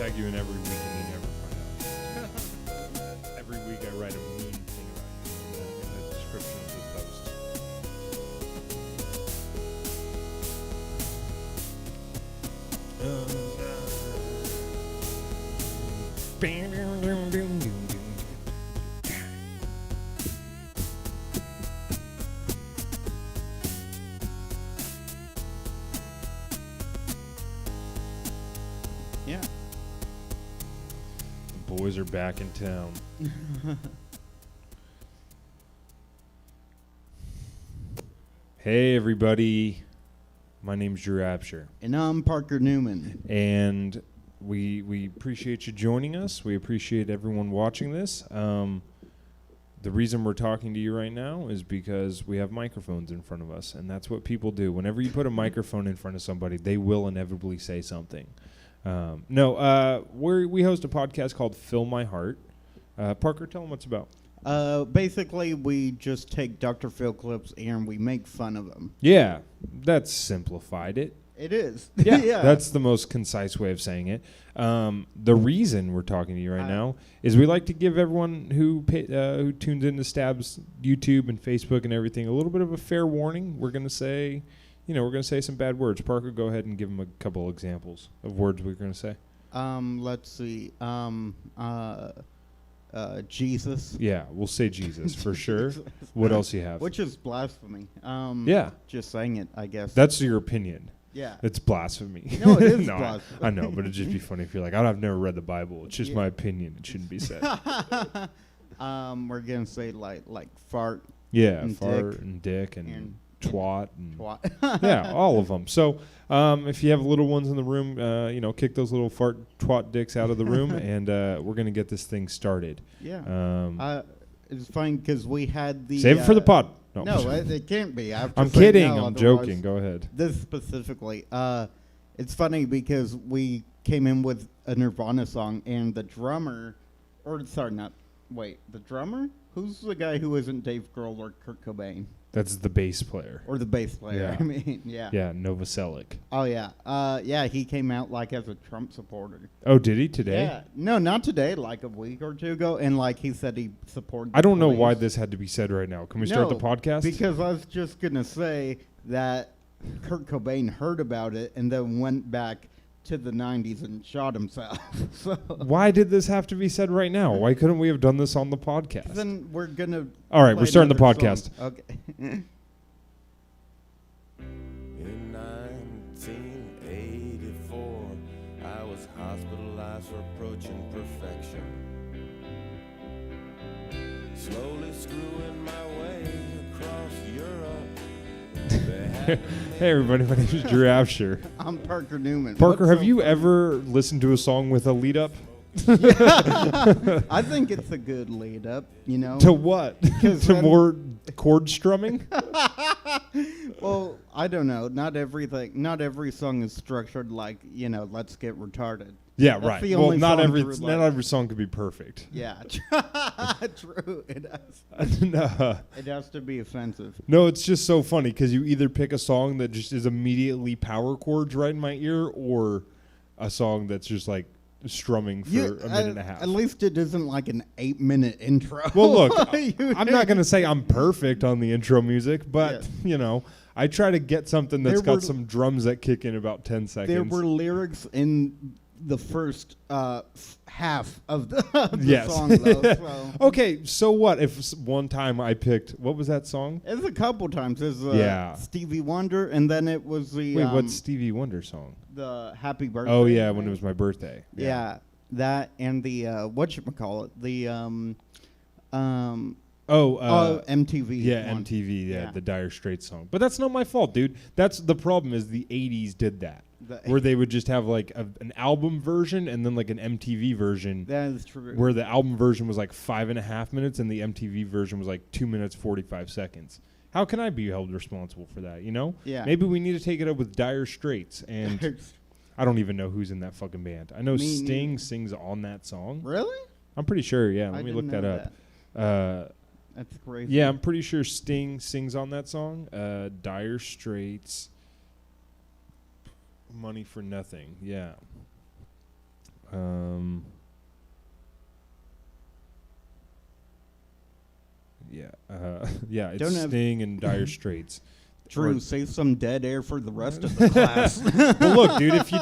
tag you in every week and you never find out. Every week I write a mean thing about you in the description of the post. Yeah. The boys are back in town. Hey everybody, my name's Drew Absher, And I'm Parker Newman. and we appreciate you joining us. We appreciate everyone watching this. The reason we're talking to you right now is because we have microphones in front of us, and that's what people do. Whenever you put a microphone in front of somebody, they will inevitably say something. We host a podcast called Fill My Heart. Parker, tell them what it's about. Basically, we just take Dr. Phil clips and we make fun of them. Yeah, that's simplified it. It is. Yeah, that's the most concise way of saying it. The reason we're talking to you right now is we like to give everyone who tunes into Stab's YouTube and Facebook and everything a little bit of a fair warning. We're gonna say some bad words. Parker, go ahead and give them a couple examples of words we're gonna say. Let's see. Jesus. Yeah, we'll say Jesus for sure. What else you have? Which is blasphemy. Yeah, Just saying it, I guess. that's your opinion. Yeah. It's blasphemy. No, it is No, blasphemy. I know, but it'd just be funny if you're like, I've never read the Bible. It's just my opinion. It shouldn't be said. We're gonna say like fart. Yeah, And fart dick. and dick and And twat and twat. yeah, all of them. So if you have little ones in the room, kick those little fart twat dicks out of the room, and we're gonna get this thing started. Yeah. It's fine because we had the. Save it for the pod. No, it can't be. I have to I'm say kidding. no, I'm otherwise- joking. Go ahead. This specifically, it's funny because we came in with a Nirvana song and the drummer, the drummer? Who's the guy who isn't Dave Grohl or Kurt Cobain? That's the bass player. Or the bass player, Yeah. I mean, yeah. Yeah, Novoselic. Oh, yeah. He came out like as a Trump supporter. Oh, did he today? Yeah. No, not today, like a week or two ago. And like he said he supported I don't know police. why this had to be said right now. Can we start the podcast? Because I was just going to say that Kurt Cobain heard about it and then went back to the 90s and shot himself. So Why did this have to be said right now? Why couldn't we have done this on the podcast? then we're going to... All right, we're starting the podcast. Okay. In 1984, I was hospitalized for approaching perfection. Slowly screwing my way across Europe. Hey everybody, my name is Drew Absher. I'm Parker Newman. Parker, What's have so you funny? ever listened to a song with a lead up? I think it's a good lead up, you know? To what? To then- more chord strumming? Well, I don't know. Not every song is structured like, let's get retarded. Yeah, That's right. the Well, only not song every Drew not likes. every song could be perfect. Yeah. True. It has to be offensive. No, it's just so funny because you either pick a song that just is immediately power chords right in my ear, or a song that's just like strumming for a minute and a half. At least it isn't like an 8-minute intro. Well, look, You I'm not going to say I'm perfect on the intro music, but, Yeah. I try to get something that's There got were- some drums that kick in about 10 seconds. There were lyrics in the first half of the Yes. song, though. So. Okay, so what if one time I picked, what was that song? It's a couple times. There's Yeah. Stevie Wonder, and then it was the Wait, what's Stevie Wonder song? the Happy Birthday. Oh, yeah, when it thing. was my birthday. Yeah, that and the whatchamacallit, the MTV. Yeah, one. MTV, Yeah. the Dire Straits song. But that's not my fault, dude. That's the problem is the 80s did that. The- Where they would just have like an album version and then like an MTV version. That is true. Where the album version was like 5.5 minutes and the MTV version was like 2 minutes 45 seconds. How can I be held responsible for that? Yeah. Maybe we need to take it up with Dire Straits, and I don't even know who's in that fucking band. I know Me Sting neither. sings on that song. Really? I'm pretty sure. Yeah, I let me didn't look that know up. That's crazy. Yeah, I'm pretty sure Sting sings on that song. Dire Straits, Money for Nothing. Yeah. Yeah, it's Don't have- Sting and Dire Straits. Drew, save some dead air for the rest of the class. Well, look, dude, if you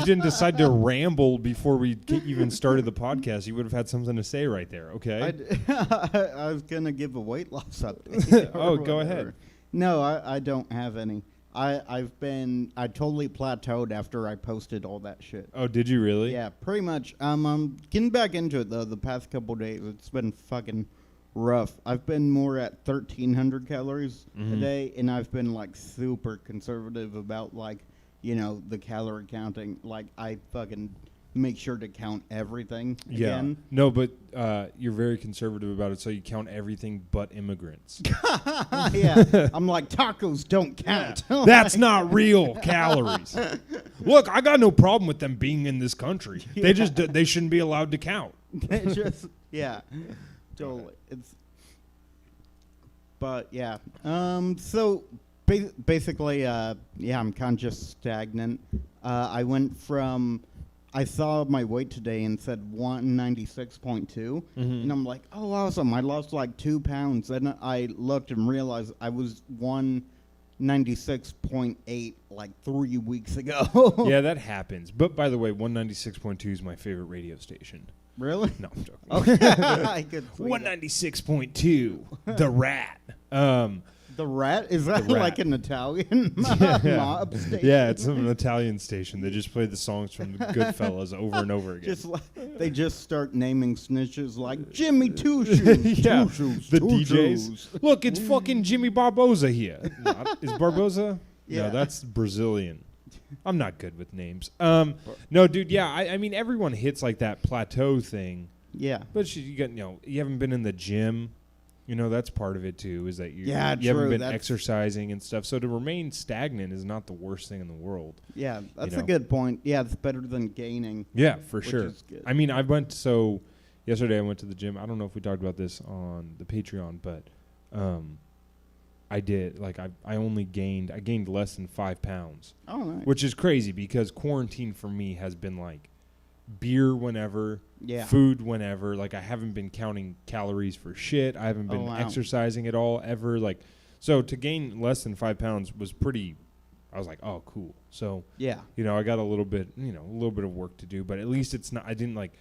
didn't decide to ramble before we even started the podcast, you would have had something to say right there. Okay. I was gonna give a weight loss update. or Oh, go whatever. ahead. No, I don't have any. I totally plateaued after I posted all that shit. Oh, did you really? Yeah, pretty much. I'm getting back into it though. The past couple days, it's been fucking rough. I've been more at 1,300 calories a Mhm. day, and I've been like super conservative about like, the calorie counting. Like I fucking make sure to count everything Yeah. again. No, but you're very conservative about it, so you count everything but immigrants. Yeah, I'm like tacos don't count. That's not real calories. Look, I got no problem with them being in this country. Yeah. They shouldn't be allowed to count. It's just totally. But yeah. So basically, I'm kind of just stagnant. I went from. I saw my weight today and said 196.2, and I'm like, oh, awesome! I lost like 2 pounds. Then I looked and realized I was 196.8 like 3 weeks ago. Yeah, that happens. But by the way, 196.2 is my favorite radio station. Really? No, I'm joking. Okay. I could see that. 196.2, The Rat. The Rat? Is that The Rat. like an Italian mob station? Yeah, it's an Italian station. They just play the songs from Goodfellas over and over again. Just they just start naming snitches like Jimmy Two Shoes. Yeah, Two Shoes. the Two DJs. Shoes. Look, it's fucking Jimmy Barboza here. Is Barboza? Yeah. No, that's Brazilian. I'm not good with names. No, dude. Yeah, I mean, everyone hits like that plateau thing, Yeah. but you haven't been in the gym. That's part of it too. Is that you haven't true, been that's- exercising and stuff. So to remain stagnant is not the worst thing in the world. Yeah, that's know. a good point. Yeah, it's better than gaining. Yeah, for Which sure. is good. I mean, yesterday I went to the gym. I don't know if we talked about this on the Patreon, but I did. Like I gained less than 5 pounds, Oh, nice. which is crazy because quarantine for me has been like beer whenever, Yeah. food whenever. Like I haven't been counting calories for shit. I haven't been wow. exercising at all ever. Like, so to gain less than 5 pounds was pretty. I was like, oh, cool. So Yeah. I got a little bit of work to do, but at least it's not. I didn't like.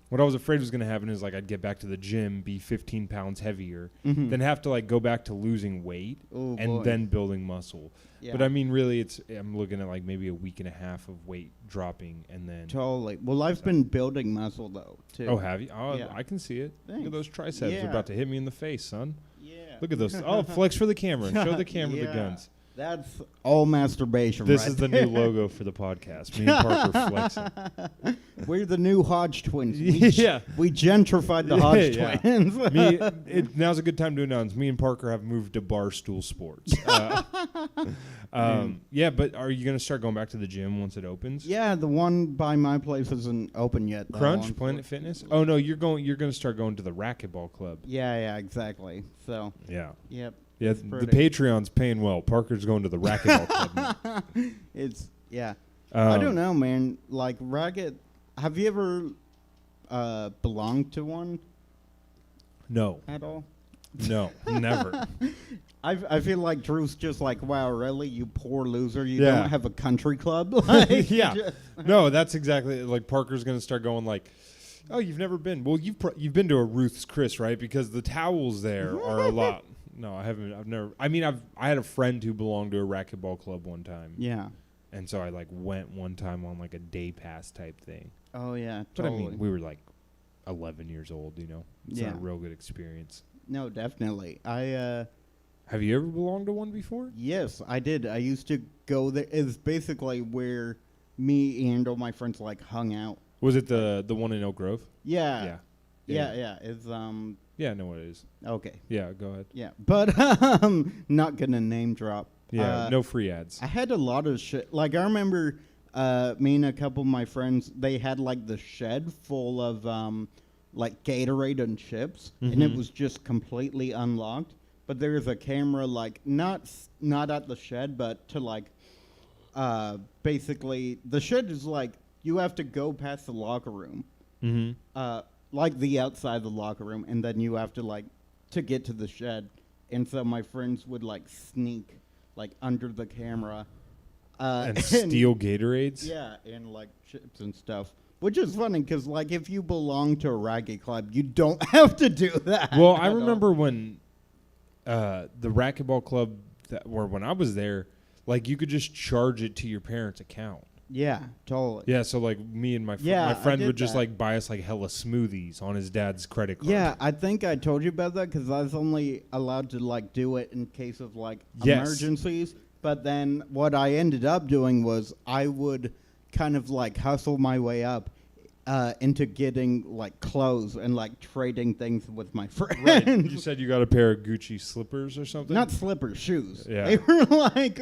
What I was afraid was going to happen is like I'd get back to the gym, be 15 pounds heavier, Mhm. then have to like go back to losing weight Oh, and boy. then building muscle. Yeah. But I mean, really, I'm looking at like maybe a week and a half of weight dropping, and then. Totally. Well, I've been building muscle though too. Oh, have you? Oh, Yeah. I can see it. Look Thanks. at those triceps. Yeah. They're about to hit me in the face, son. Yeah. Look at those. Oh, flex for the camera. Show the camera the Yeah. guns. That's all masturbation. This right is the there. new logo for the podcast. Me and Parker flexing. We're the new Hodge twins. Yeah. We gentrified the Hodge Yeah. twins. Now's a good time to announce. Me and Parker have moved to Barstool Sports. Yeah, but are you going to start going back to the gym once it opens? Yeah, the one by my place isn't open yet. though, Crunch, Planet unfortunately. Fitness. Oh no, you're going to start going to the racquetball club. Yeah, exactly. So, Yeah, yep. yeah. It's The pretty. Patreon's paying well. Parker's going to the racquetball club. Now. It's I Um, don't know, man. Like racket. Have you ever belonged to one No, at all? no, never. I feel like Drew's just like, wow, really, you poor loser. You Yeah. don't have a country club. Like, Yeah. just- No, that's exactly like Parker's going to start going like, oh, you've never been. Well, you've been to a Ruth's Chris, right? Because the towels there are a lot. No, I haven't. I've never. I mean, I had a friend who belonged to a racquetball club one time, Yeah. and so I like went one time on like a day pass type thing. Oh yeah. But Totally. I mean, we were like 11 years old. It's Yeah. not a real good experience. No, definitely. Have you ever belonged to one before? Yes, I did. I used to go there. It's basically where me and all my friends like hung out. Was it the one in Oak Grove? Yeah. Yeah. Yeah. It's Yeah, I know what it is. okay. Yeah, go ahead. Yeah, but not gonna name drop. Yeah, no free ads. I had a lot of shit. Like I remember, me and a couple of my friends, they had like the shed full of like Gatorade and chips, and it Mhm. was just completely unlocked. But there is a camera, like not at the shed, but to like, basically the shed is like you have to go past the locker room, Mm-hmm. like the outside of the locker room, and then you have to like to get to the shed. And so my friends would like sneak like under the camera And steal Gatorades. Yeah, and like chips and stuff. Which is funny because, like, if you belong to a racket club, you don't have to do that. Well, I at all. remember when the racquetball club, when I was there, like you could just charge it to your parents' account. Yeah, totally. Yeah, so like me and my Yeah, I friend did would just that. like buy us like hella smoothies on his dad's credit card. Yeah, I think I told you about that because I was only allowed to like do it in case of like Yes. emergencies. But then what I ended up doing was I would kind of like hustle my way up into getting like clothes and like trading things with my friends. Right. You said you got a pair of Gucci slippers or something? Not slippers, shoes. Yeah. They were like,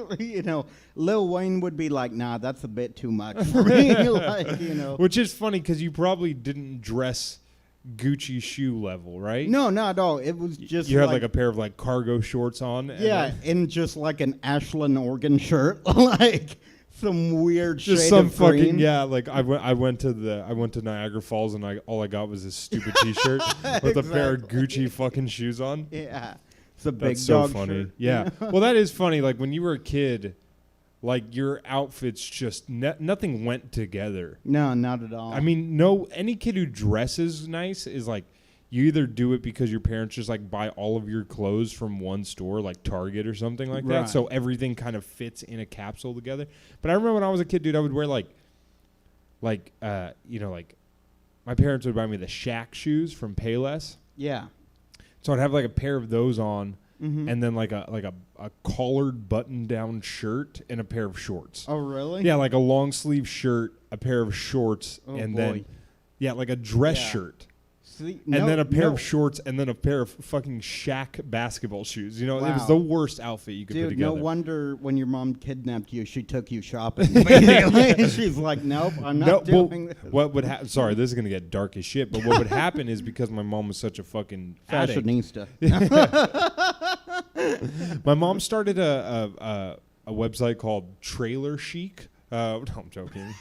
Lil Wayne would be like, nah, that's a bit too much for me. Like, Which is funny because you probably didn't dress Gucci shoe level, right? No, not at all. It was just You had like a pair of like cargo shorts on. And yeah, then in just like an Ashland, Oregon shirt, like some weird just shade some of green. fucking like I went to Niagara Falls and all I got was this stupid T-shirt with a pair of Gucci fucking shoes on. Yeah, it's a big That's so dog funny. shirt. Yeah. Well, that is funny. Like when you were a kid, like your outfits just nothing went together. No, not at all. I mean, any kid who dresses nice is like you either do it because your parents just like buy all of your clothes from one store, like Target or something like that. Right. So everything kind of fits in a capsule together. But I remember when I was a kid, dude, I would wear like my parents would buy me the Shaq shoes from Payless. yeah. So I'd have like a pair of those on. Mm-hmm. And then like a collared button down shirt and a pair of shorts. Oh, really? Yeah, like a long sleeve shirt, a pair of shorts, Oh, and boy. then like a dress Yeah. shirt. See, And then a pair of shorts and then a pair of fucking Shaq basketball shoes. You know, it was Wow. the worst outfit you could put Dude, together. no wonder when your mom kidnapped you, she took you shopping. Basically. She's like, nope, I'm not doing this. What would happen? Sorry, this is gonna get dark as shit. But what would happen is because my mom was such a fucking addict. Fashionista. My mom started a website called Trailer Chic. No, I'm joking.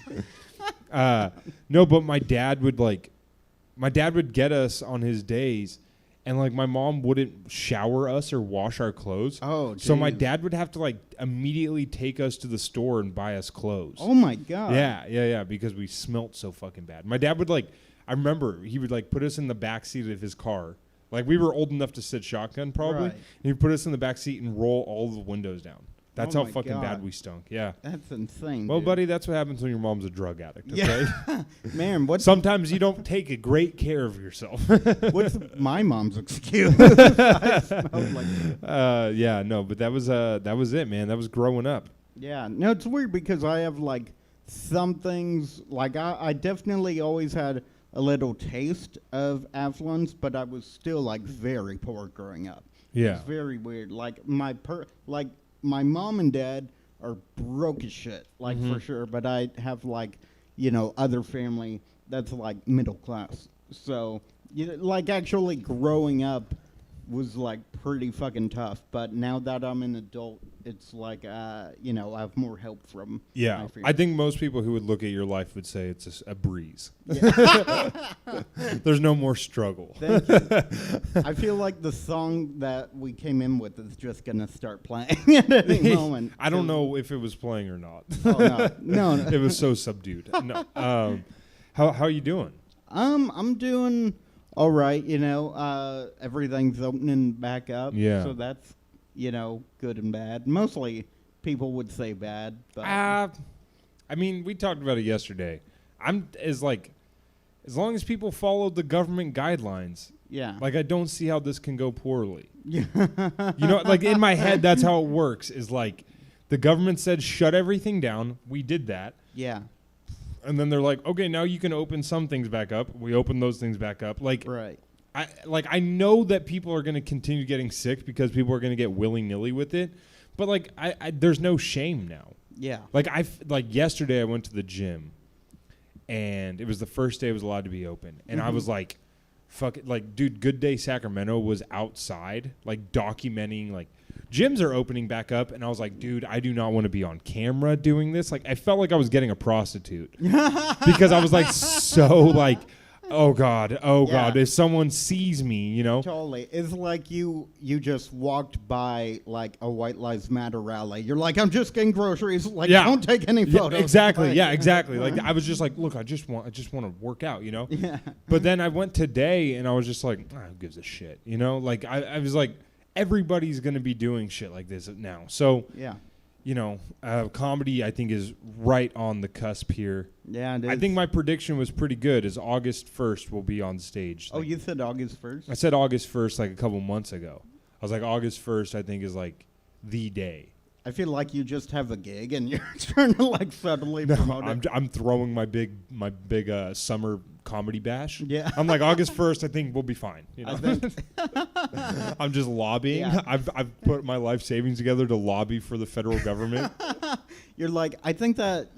No, but my dad would get us on his days, and like my mom wouldn't shower us or wash our clothes. Oh, So my geez. dad would have to like immediately take us to the store and buy us clothes. Oh, my God. Yeah, because we smelt so fucking bad. My dad would I remember he would like put us in the back seat of his car. Like we were old enough to sit shotgun probably. Right. And he'd put us in the back seat and roll all the windows down. That's Oh how my fucking God. bad we stunk. Yeah. That's insane. Well, dude. buddy, that's what happens when your mom's a drug addict, okay? Yeah. Man, what's Sometimes you don't take a great care of yourself. what's my mom's excuse? I smelled like Yeah, no, but that was it, man. That was growing up. Yeah, no, it's weird because I have like some things like I definitely always had a little taste of affluence, but I was still like very poor growing up. Yeah. It's very weird. Like my mom and dad are broke as shit, like Mm-hmm. for sure. But I have like other family that's like middle class. So like actually growing up was like pretty fucking tough. But now that I'm an adult, it's like I have more help from Yeah. my family. I think most people who would look at your life would say it's a breeze. There's no more struggle. Thank you. I feel like the song that we came in with is just gonna start playing at any moment. I don't know if it was playing or not. Oh, no. It was so subdued. No. How are you doing? I'm doing all right. Everything's opening back up. Yeah. So that's good and bad. Mostly people would say bad, but I mean, we talked about it yesterday. As long as people follow the government guidelines, yeah. like I don't see how this can go poorly. Yeah. Like in my head, that's how it works. Is like the government said shut everything down. We did that. Yeah. And then they're like, okay, now you can open some things back up. We open those things back up. Like, Right. I know that people are going to continue getting sick because people are going to get willy-nilly with it. But like, there's no shame now. Yeah. Like yesterday I went to the gym and it was the first day it was allowed to be open. And I was like, fuck it. Like, dude, Good Day Sacramento was outside, like documenting, like gyms are opening back up, and I was like, dude, I do not want to be on camera doing this. Like, I felt like I was getting a prostitute because I was like so like, oh God, if someone sees me, you know. Totally. It's like you just walked by like a White Lives Matter rally. You're like, I'm just getting groceries. Like, don't take any Yeah, photos. exactly. Yeah, exactly. Like, I was just like, look, I just want to work out, you know. Yeah. But then I went today, and I was just like, who gives a shit, you know? Like, I was like, everybody's gonna be doing shit like this now. So Yeah. you know, comedy I think is right on the cusp here. Yeah, it is. I think my prediction was pretty good. Is August 1st will be on stage. Oh, Like, you said August 1st? I said August 1st like a couple months ago. I was like, August 1st I think is like the day. I feel like you just have a gig and you're trying to like suddenly promote it. I'm throwing my big summer comedy bash. Yeah. I'm like, August 1st I think we'll be fine. You know? I think I'm just lobbying. Yeah. I've put my life savings together to lobby for the federal government. you're like, I think that,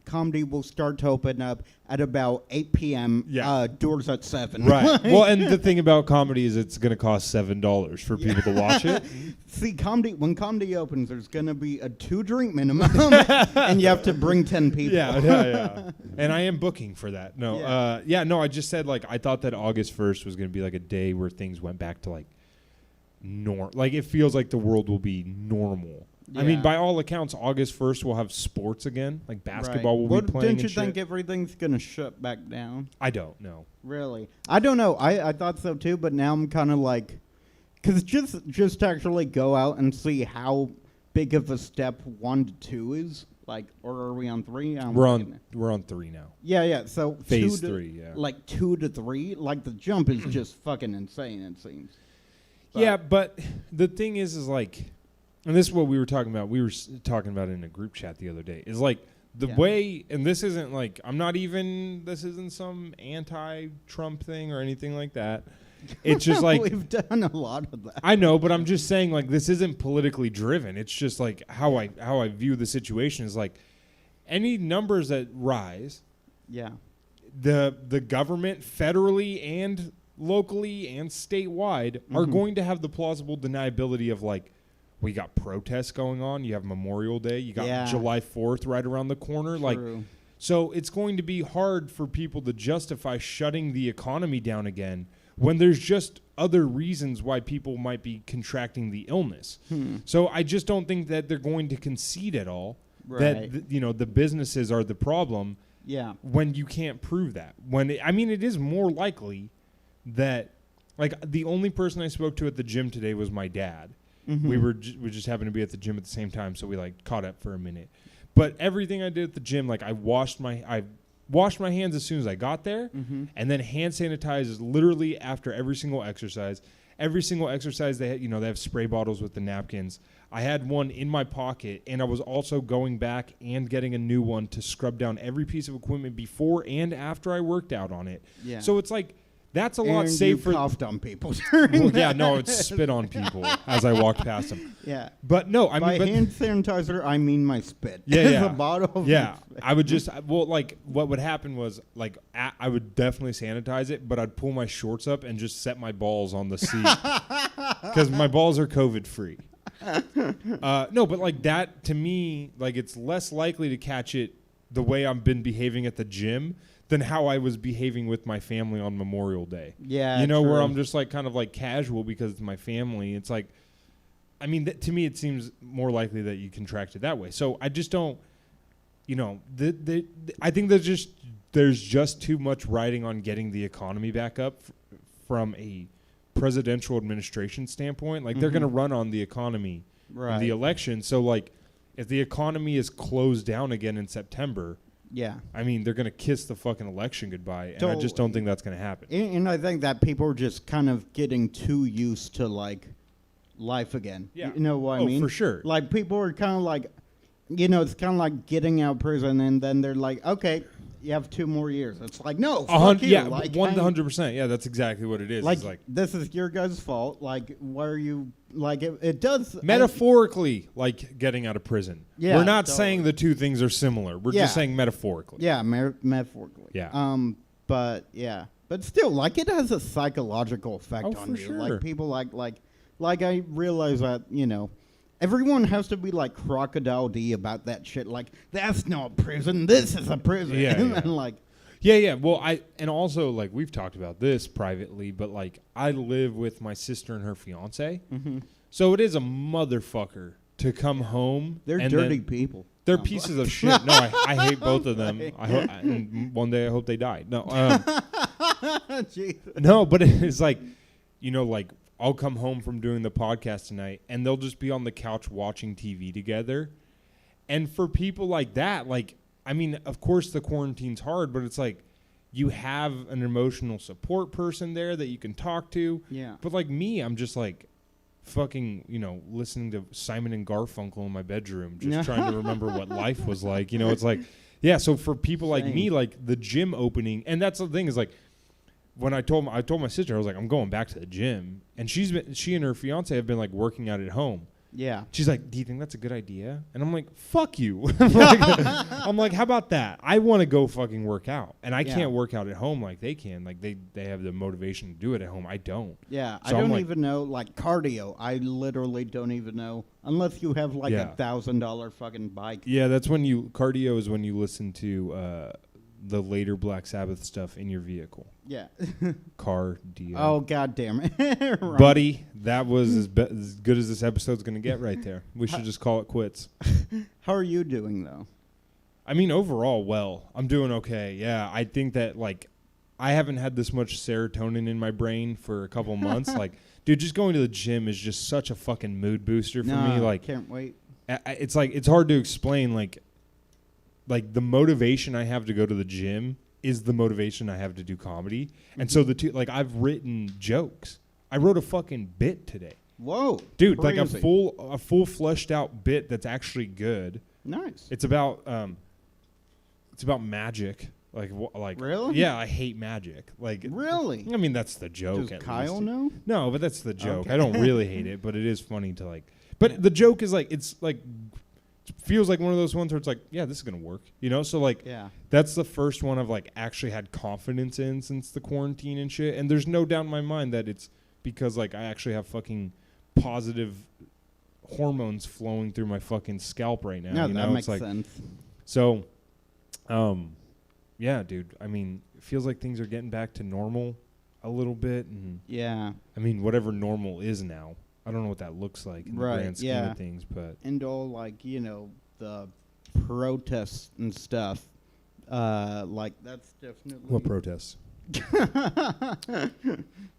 comedy will start to open up at about 8 p.m. Yeah. Doors at 7. Right. Well, and the thing about comedy is it's going to cost $7 for people to watch it. See, when comedy opens, there's going to be a 2-drink minimum, and you have to bring 10 people. Yeah. And I am booking for that. No, Yeah. I just said, like, I thought that August 1st was going to be, like, a day where things went back to, like, like, it feels like the world will be normal. I mean, Yeah. by all accounts, August 1st we'll have sports again. Like, basketball will be playing Didn't you and shit. think everything's going to shut back down? I don't know. Really? I don't know. I thought so, too, but now I'm kind of like... Because just actually go out and see how big of a step 1 to 2 is. Like, or are we on 3? We're on 3 now. Yeah. So Phase 2 to, 3, yeah. Like 2 to 3, like the jump is just fucking insane. It seems. Yeah, but the thing is like, and this is what we were talking about. We were talking about it in a group chat the other day. Is like the way, and this isn't like this isn't some anti-Trump thing or anything like that. It's just like we've done a lot of that. I know, but I'm just saying like this isn't politically driven. It's just like how I view the situation is like any numbers that rise. Yeah. The government federally and locally and statewide are going to have the plausible deniability of like we got protests going on, you have Memorial Day, you got July 4th right around the corner. True. Like so it's going to be hard for people to justify shutting the economy down again when there's just other reasons why people might be contracting the illness. So I just don't think that they're going to concede at all that the businesses are the problem. Yeah. When you can't prove that. It is more likely that like the only person I spoke to at the gym today was my dad. We just happened to be at the gym at the same time, so we like caught up for a minute. But everything I did at the gym, like I washed my hands as soon as I got there, and then hand sanitizes literally after every single exercise. Every single exercise they have spray bottles with the napkins. I had one in my pocket, and I was also going back and getting a new one to scrub down every piece of equipment before and after I worked out on it. Yeah. So it's like that's a lot And safer. you coughed on people. No, it's spit on people as I walked past them. Yeah. But no, By hand sanitizer, I mean my spit. Yeah. The bottle of yeah. spit. I would just like what would happen was like I would definitely sanitize it, but I'd pull my shorts up and just set my balls on the seat because my balls are COVID free. No, but like that to me, like it's less likely to catch it the way I've been behaving at the gym than how I was behaving with my family on Memorial Day. Yeah, where true. I'm just like kind of like casual because it's my family. It's like, I mean, to me, it seems more likely that you contract it that way. So I just don't, I think there's just too much riding on getting the economy back up from a presidential administration standpoint. Like they're going to run on the economy in the election. So like if the economy is closed down again in September, I mean, they're going to kiss the fucking election goodbye, and I just don't think that's going to happen. And I think that people are just kind of getting too used to, like, life again. Yeah. You know what I mean? For sure. Like, people are kind of like, it's kind of like getting out of prison, and then they're like, okay, you have 2 more years. It's like, no, fuck you. Yeah, like, 100%. Yeah, that's exactly what it is. Like, this is your guys' fault. Like, why are you... Like, it does... Metaphorically, like, getting out of prison. Yeah, we're not totally. saying the two things are similar. We're just saying metaphorically. Yeah, metaphorically. Yeah. But, yeah. But still, like, it has a psychological effect on for you. sure. Like, people like Like, I realize that, everyone has to be like Crocodile D about that shit. Like, that's not prison. This is a prison. Yeah, And yeah. then, like, Yeah. Well, and also like we've talked about this privately, but like I live with my sister and her fiance, so it is a motherfucker to come home. they're and dirty then- people. They're No. pieces of shit. No, I hate both of them. And one day I hope they die. No, Jesus. no, but it's like, like I'll come home from doing the podcast tonight, and they'll just be on the couch watching TV together. And for people like that, like, I mean, of course the quarantine's hard, but it's like you have an emotional support person there that you can talk to. Yeah. But like me, I'm just like fucking, listening to Simon and Garfunkel in my bedroom, just trying to remember what life was like. It's like, yeah. So for people like Same. me, like the gym opening, and that's the thing is like, when I told my sister, I was like, I'm going back to the gym, and she and her fiance have been like working out at home. Yeah. She's like, do you think that's a good idea? And I'm like, fuck you. I'm like, how about that? I want to go fucking work out. And I Yeah. can't work out at home like they can. Like they have the motivation to do it at home. I don't. Yeah, So I I'm don't like- even know, like, cardio. I literally don't even know, unless you have, like, Yeah. $1,000 fucking bike. Yeah, that's when cardio is when you listen to the later Black Sabbath stuff in your vehicle. Yeah. Cardio. Oh, God damn it. Right. Buddy, that was as good as this episode's going to get right there. We should just call it quits. How are you doing, though? I mean, overall, well, I'm doing okay. Yeah, I think that, like, I haven't had this much serotonin in my brain for a couple months. Like, dude, just going to the gym is just such a fucking mood booster for me. Like, can't wait. it's like, it's hard to explain, like the motivation I have to go to the gym is the motivation I have to do comedy. And so the two, like, I've written jokes. I wrote a fucking bit today. Whoa. Dude, like a crazy. full fleshed out bit that's actually good. Nice. It's about magic. Like Really? Yeah, I hate magic. Like Really? I mean, that's the joke. Does at Kyle least. know? No, but that's the joke. Okay. I don't really hate it, but it is funny to like. But the joke is like it's like feels like one of those ones where it's like, yeah, this is gonna work. So like Yeah. that's the first one I've like actually had confidence in since the quarantine and shit. And there's no doubt in my mind that it's because like I actually have fucking positive hormones flowing through my fucking scalp right now. No, that makes it's like sense. so. Yeah, dude. I mean, it feels like things are getting back to normal a little bit, and Yeah. I mean, whatever normal is now. I don't know what that looks like in Right, the grand scheme yeah. of things, but And all, like, the protests and stuff. Like, that's definitely... protests?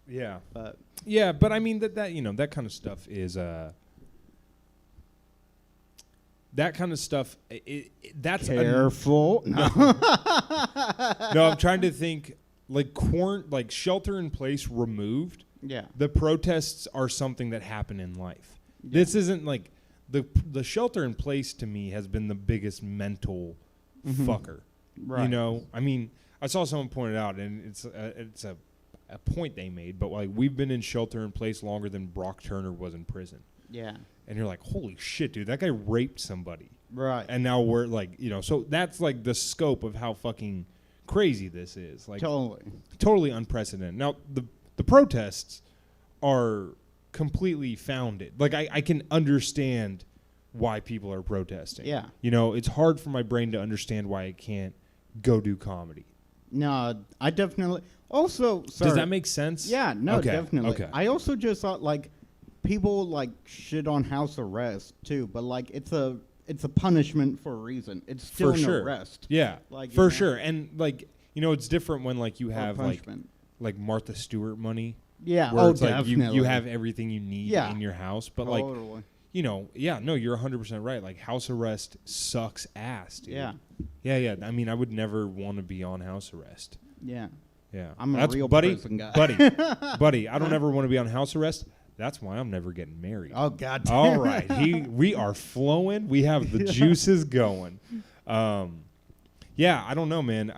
Yeah, But yeah, but I mean that that kind of stuff is that kind of stuff. That's careful. No. no, I'm trying to think like shelter in place removed. Yeah. The protests are something that happen in life. This isn't like the shelter in place to me has been the biggest mental fucker. Right. I mean, I saw someone point it out, and it's a point they made, but like we've been in shelter in place longer than Brock Turner was in prison. Yeah. And you're like, holy shit, dude, that guy raped somebody. Right. And now we're like, so that's like the scope of how fucking crazy this is. Like totally unprecedented. Now the protests are completely founded. Like I can understand why people are protesting. Yeah. It's hard for my brain to understand why I can't go do comedy. No, I definitely... Also, sorry. Does that make sense? Yeah, no, Okay, definitely. okay. I also just thought, like, people, like, shit on house arrest, too. But, like, it's a punishment for a reason. It's still For an sure. arrest. Yeah, Like, for sure. And like, it's different when like you Or have punishment. like Martha Stewart money. Yeah, Where oh, it's like definitely. you have everything you need Yeah. in your house. But like, Totally. yeah, no, you're 100% right. Like house arrest sucks ass, dude. Yeah. Yeah. I mean, I would never want to be on house arrest. Yeah. Yeah. I'm a That's real buddy, prison guy. buddy, I don't ever want to be on house arrest. That's why I'm never getting married. Oh, God damn. All right. We are flowing. We have the juices going. Yeah, I don't know, man.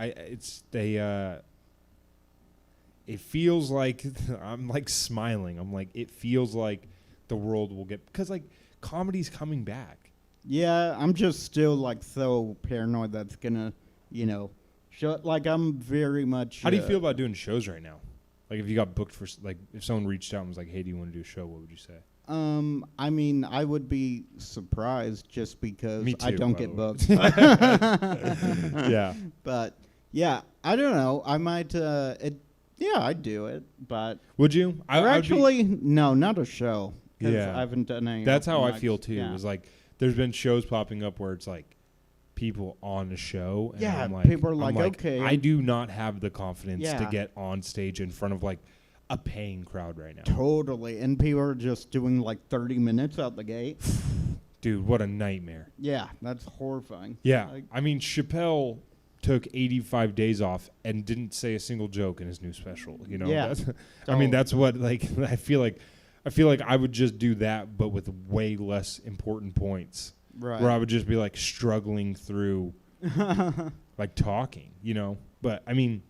It feels like I'm like smiling. I'm like, it feels like the world will get, because like comedy's coming back. Yeah, I'm just still, like, so paranoid that's gonna, like, I'm very much... How do you feel about doing shows right now? Like if you got booked for, like if someone reached out and was like, hey, do you want to do a show? What would you say? I mean, I would be surprised just because Me I too, don't by get the way. booked. Yeah. But yeah, I don't know. I might. Yeah, I'd do it. But Would you? or I'd be- actually, no, not a show. 'Cause Yeah. I haven't done any. That's how I open feel mics. too. Yeah. Is like there's been shows popping up where it's like people on the show. And Yeah, I'm like, people are I'm like, okay. I do not have the confidence to Yeah. get on stage in front of like a paying crowd right now. Totally, and people are just doing like 30 minutes out the gate. Dude, what a nightmare. Yeah, that's horrifying. Yeah. Like- I mean, Chappelle took 85 days off and didn't say a single joke in his new special. You know, Yeah, That's, I totally. mean, that's what like I feel like I would just do that, but with way less important points. Right. Where I would just be like struggling through like talking, you know. But I mean,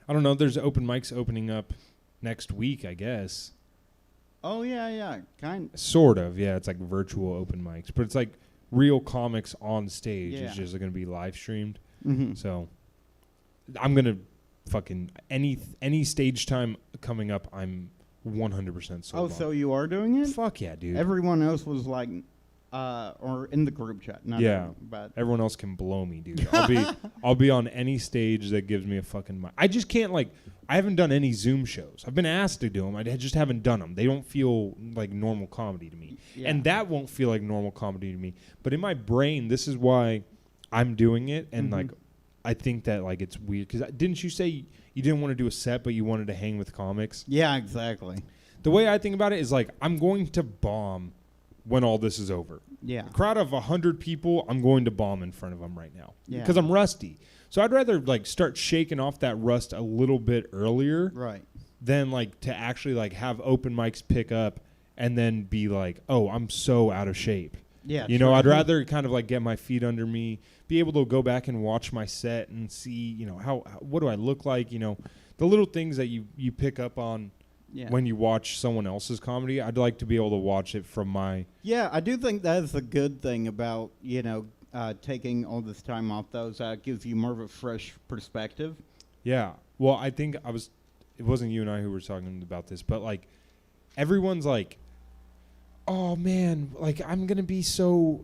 I don't know. There's open mics opening up next week, I guess. Oh yeah, kind. Sort of, yeah. It's like virtual open mics, but it's like real comics on stage. Yeah. It's just going to be live streamed. Mm-hmm. So I'm gonna fucking any stage time coming up. I'm 100% sold. Oh, on. so you are doing it? Fuck yeah, dude. Everyone else was like, or in the group chat. Not Yeah. everyone, but Everyone else can blow me, dude. I'll be on any stage that gives me a fucking mic. I just can't like. I haven't done any Zoom shows. I've been asked to do them. I just haven't done them. They don't feel like normal comedy to me, yeah. and that won't feel like normal comedy to me. But in my brain, this is why I'm doing it, and Mhm. like, I think that like it's weird because didn't you say you didn't want to do a set, but you wanted to hang with comics? Yeah, exactly. The way I think about it is like I'm going to bomb when all this is over. Yeah. A crowd of 100 people, I'm going to bomb in front of them right now Yeah. because I'm rusty. So I'd rather like start shaking off that rust a little bit earlier Right. than like to actually like have open mics pick up and then be like, oh, I'm so out of shape. Yeah. You know, true. I'd rather kind of like get my feet under me, be able to go back and watch my set and see, you know, what do I look like? You know, the little things that you pick up on Yeah. when you watch someone else's comedy. I'd like to be able to watch it from my Yeah, I do think that is a good thing about, taking all this time off. Those gives you more of a fresh perspective. Yeah. Well, I think it wasn't you and I who were talking about this, but like everyone's like, oh man, like I'm going to be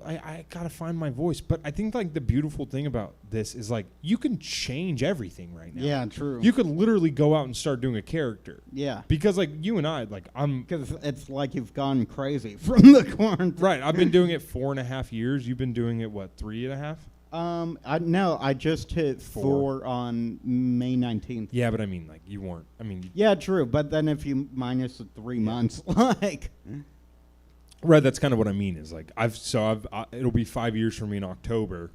I got to find my voice. But I think like the beautiful thing about this is like you can change everything right now. Yeah, true. You could literally go out and start doing a character Yeah. because like you and I, like Because it's like you've gone crazy from the quarantine. right. I've been doing it 4.5 years. You've been doing it, what, 3.5? I just hit 4 on May 19th. Yeah, but I mean, like you weren't. I mean, Yeah, true. But then if you minus the 3 months, like, right. That's kind of what I mean. Is like it'll be 5 years for me in October.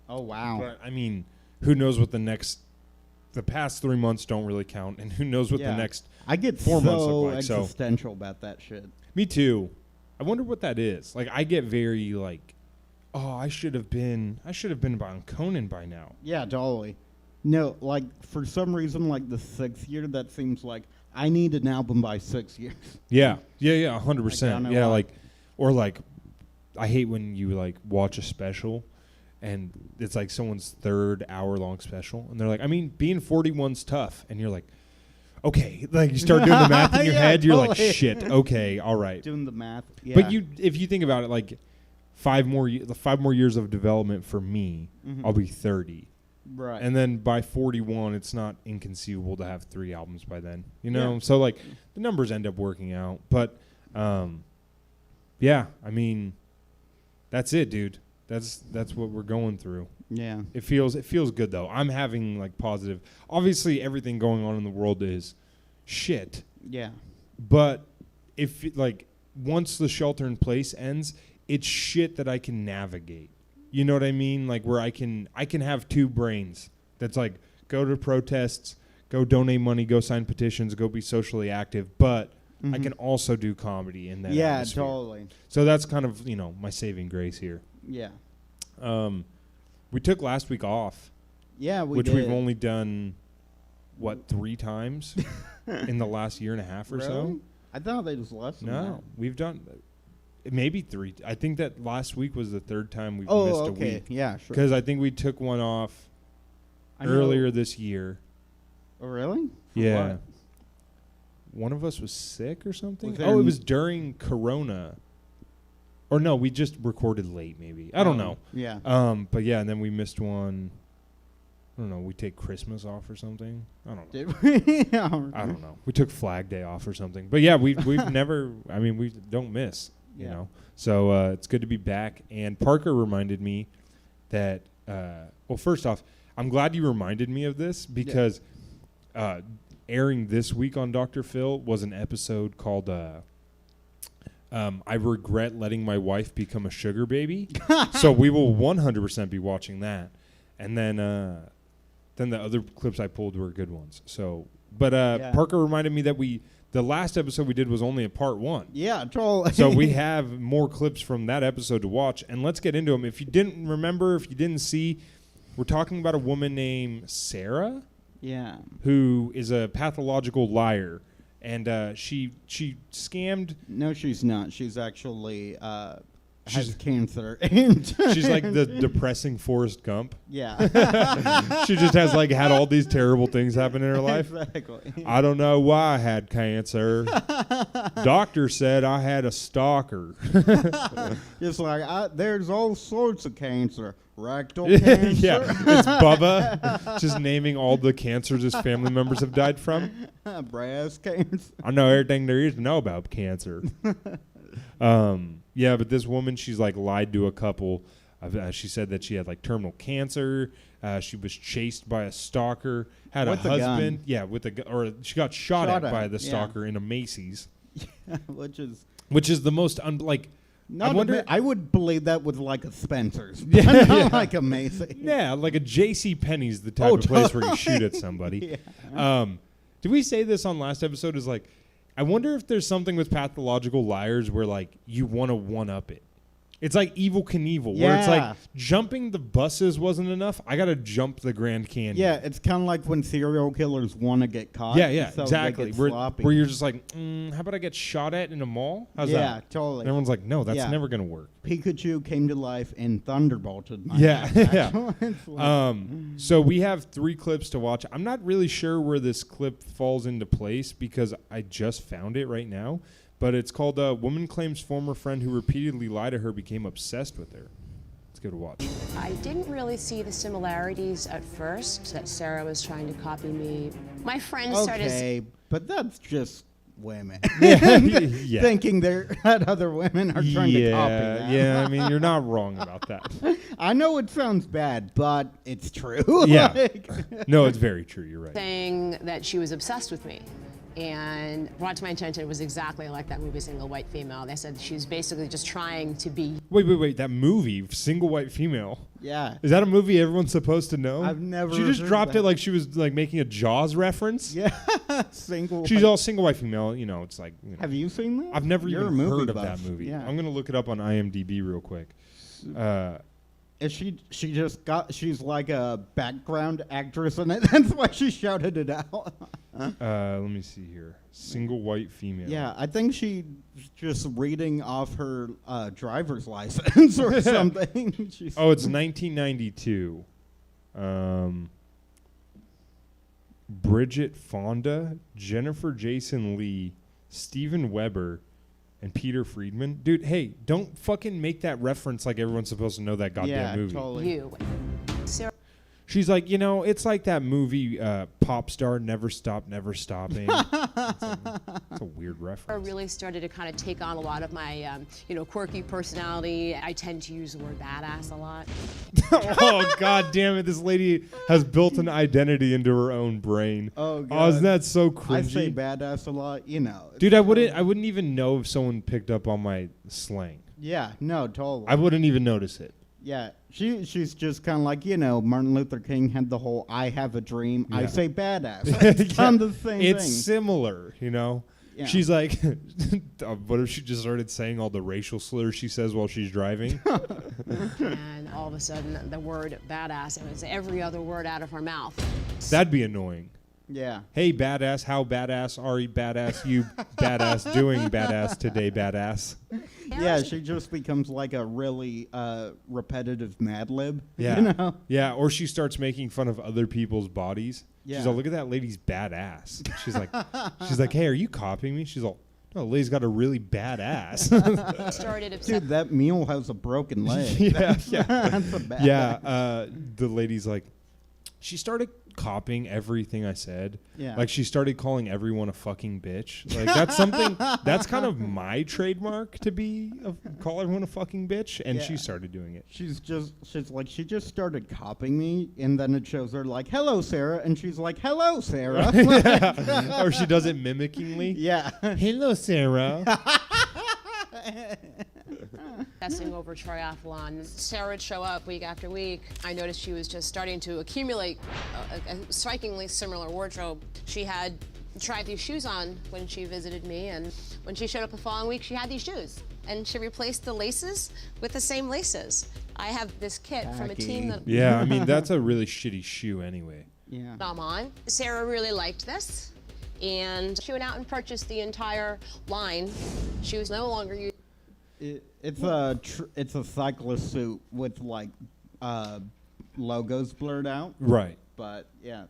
oh wow. But I mean, who knows what the past 3 months don't really count, and who knows what Yeah. the next. I get 4 months so look like, so- existential about that shit. Me too. I wonder what that is. Like, I get very like, oh, I should have been on Conan by now. Yeah, totally. No, like for some reason, like the 6th year, that seems like I need an album by 6 years. Yeah, 100%. I don't know Yeah, why. like, or like, I hate when you like watch a special, and it's like someone's 3rd hour-long special, and they're like, I mean, being 41's tough, and you're like, okay, like you start doing the math in your Yeah, head, you're like, totally. shit, okay, all right. Doing the math. Yeah. But if you think about it, like 5 more years of development for me, Mhm. I'll be 30, right. and then by 41, it's not inconceivable to have 3 albums by then. You know, Yeah. so like the numbers end up working out. But yeah, I mean, that's it, dude. That's what we're going through. yeah. It feels good though. I'm having like positive. Obviously, everything going on in the world is shit. Yeah. But if like once the shelter in place ends, it's shit that I can navigate. You know what I mean? Like where I can have 2 brains. That's like go to protests, go donate money, go sign petitions, go be socially active, but I Mhm. can also do comedy in that Yeah, atmosphere. totally. So that's kind of, my saving grace here. Yeah. We took last week off, Yeah, which did. we've only done 3 times in the last year and a half or so. Really? I thought it was less than No, we've done maybe 3. I think that last week was the 3rd time we've that. Oh, missed okay. a week. Yeah, sure. Because I think we took one off I know- earlier this year. Oh, really? For Yeah. what? one of us was sick or something. Was there Oh, it n- was during Corona. Or no, we just recorded late maybe. I don't know. Yeah. But yeah, and then we missed one. I don't know. We take Christmas off or something. I don't know. Did we? I don't know. We took Flag Day off or something. But yeah, we've never. I mean, we don't miss. You Yeah. know. So it's good to be back. And Parker reminded me that. Well, first off, I'm glad you reminded me of this because airing this week on Dr. Phil was an episode called. I regret letting my wife become a sugar baby. So we will 100% be watching that. And then the other clips I pulled were good ones. So, but Yeah. Parker reminded me that the last episode we did was only a part 1. Yeah, totally. So we have more clips from that episode to watch, and let's get into them. If you didn't remember, if you didn't see, we're talking about a woman named Sarah Yeah. who is a pathological liar, and she scammed. No, she's not. She's actually has She's- cancer. She's like the depressing Forrest Gump. Yeah. She just has like had all these terrible things happen in her life. Exactly. I don't know why I had cancer. Doctor said I had a stalker. Just like there's all sorts of cancer. Rectal cancer. Yeah, it's Bubba just naming all the cancers his family members have died from. Breast cancer. I know everything there is to know about cancer. Yeah, but this woman, she's like lied to a couple. She said that she had like terminal cancer. She was chased by a stalker. Had With a a gun. husband. Yeah, with a gun. Or she got shot at by the yeah. stalker in a Macy's, Which is which is the most not. wonder- I would believe that with like a Spencer's, Yeah, but not yeah. like a Macy's. yeah, like a J.C. Penney's the type Oh, of place where you shoot at somebody. Yeah. Did we say this on last episode? Is like, I wonder if there's something with pathological liars where like you want to one up it. It's like Evel Knievel, where it's Yeah. like jumping the buses wasn't enough. I gotta jump the Grand Canyon. Yeah, it's kind of like when serial killers want to get caught. yeah, so they exactly. get Where sloppy. you're just like, how about I get shot at in a mall? How's yeah, that? totally. And everyone's like, no, that's Yeah. never gonna work. Pikachu came to life and thunderbolted my Yeah, ass, yeah. actually. It's like- So we have 3 clips to watch. I'm not really sure where this clip falls into place because I just found it right now. But it's called Woman Claims Former Friend Who Repeatedly Lied to Her Became Obsessed with Her. Let's give it a watch. I didn't really see the similarities at first, that Sarah was trying to copy me. My friends started... okay, but that's just women. Yeah. Thinking that other women are trying to copy them. Yeah, I mean, you're not wrong about that. I know it sounds bad, but it's true. Yeah. Like- No, it's very true. You're right. saying that she was obsessed with me. And brought to my attention it was exactly like that movie, Single White Female. They said she was basically just trying to be... Wait. That movie, Single White Female. yeah. Is that a movie everyone's supposed to know? I've never She just heard dropped that. it like she was like making a Jaws reference. Yeah. Single. She's all single white female. You know, it's like. You know. Have you seen that? I've never You're a even movie heard of buff. that movie. Yeah. I'm gonna look it up on IMDb real quick. Is she's like a background actress in it. That's why she shouted it out. Let me see here. Single white female. Yeah, I think she's just reading off her driver's license or something. She's Oh, it's 1992. Bridget Fonda, Jennifer Jason Leigh, Steven Weber, and Peter Friedman. Dude, hey, don't fucking make that reference like everyone's supposed to know that goddamn yeah, movie. totally. You. Sarah She's like, you know, it's like that movie Pop Star Never Stop, Never Stopping. It's a weird reference. really started to kind of take on a lot of my, quirky personality. I tend to use the word badass a lot. Oh, god damn it. This lady has built an identity into her own brain. Oh, isn't God. that so I say cringy? badass a lot, you know. Dude, I wouldn't even know if someone picked up on my slang. Yeah, no, totally. I wouldn't even notice it. Yeah, she's just kind of like, Martin Luther King had the whole "I have a dream." I Yeah. say badass. It's kind of the same It's thing. similar, you know? Yeah. She's like, what if she just started saying all the racial slurs she says while she's driving? And all of a sudden, the word badass, it was every other word out of her mouth. That'd be annoying. Yeah. Hey, badass, how badass are you, badass, you badass, doing badass today, badass? Yeah, she just becomes like a really repetitive Mad Lib. Yeah. You know? Yeah, or she starts making fun of other people's bodies. Yeah. She's like, look at that lady's badass. She's like, hey, are you copying me? She's like, no, the lady's got a really bad ass. Started obsessed. Dude, that mule has a broken leg. Yeah, That's a bad. yeah. The lady's like, she started copying everything I said. Yeah. Like she started calling everyone a fucking bitch. Like that's something that's kind of my trademark to call everyone a fucking bitch. And she Yeah. started doing it. She's like, she just started copying me, and then it shows her like, hello, Sarah, and she's like, hello, Sarah. Or she does it mimicingly. Yeah. Hello, Sarah. obsessing over triathlon. Sarah would show up week after week. I noticed she was just starting to accumulate a strikingly similar wardrobe. She had tried these shoes on when she visited me, and when she showed up the following week, she had these shoes. And she replaced the laces with the same laces. I have this kit from a team that Yeah, I mean, that's a really shitty shoe anyway. Yeah. I'm on. Sarah really liked this, and she went out and purchased the entire line. She was no longer using. It's a cyclist suit with like logos blurred out. Right. But yeah,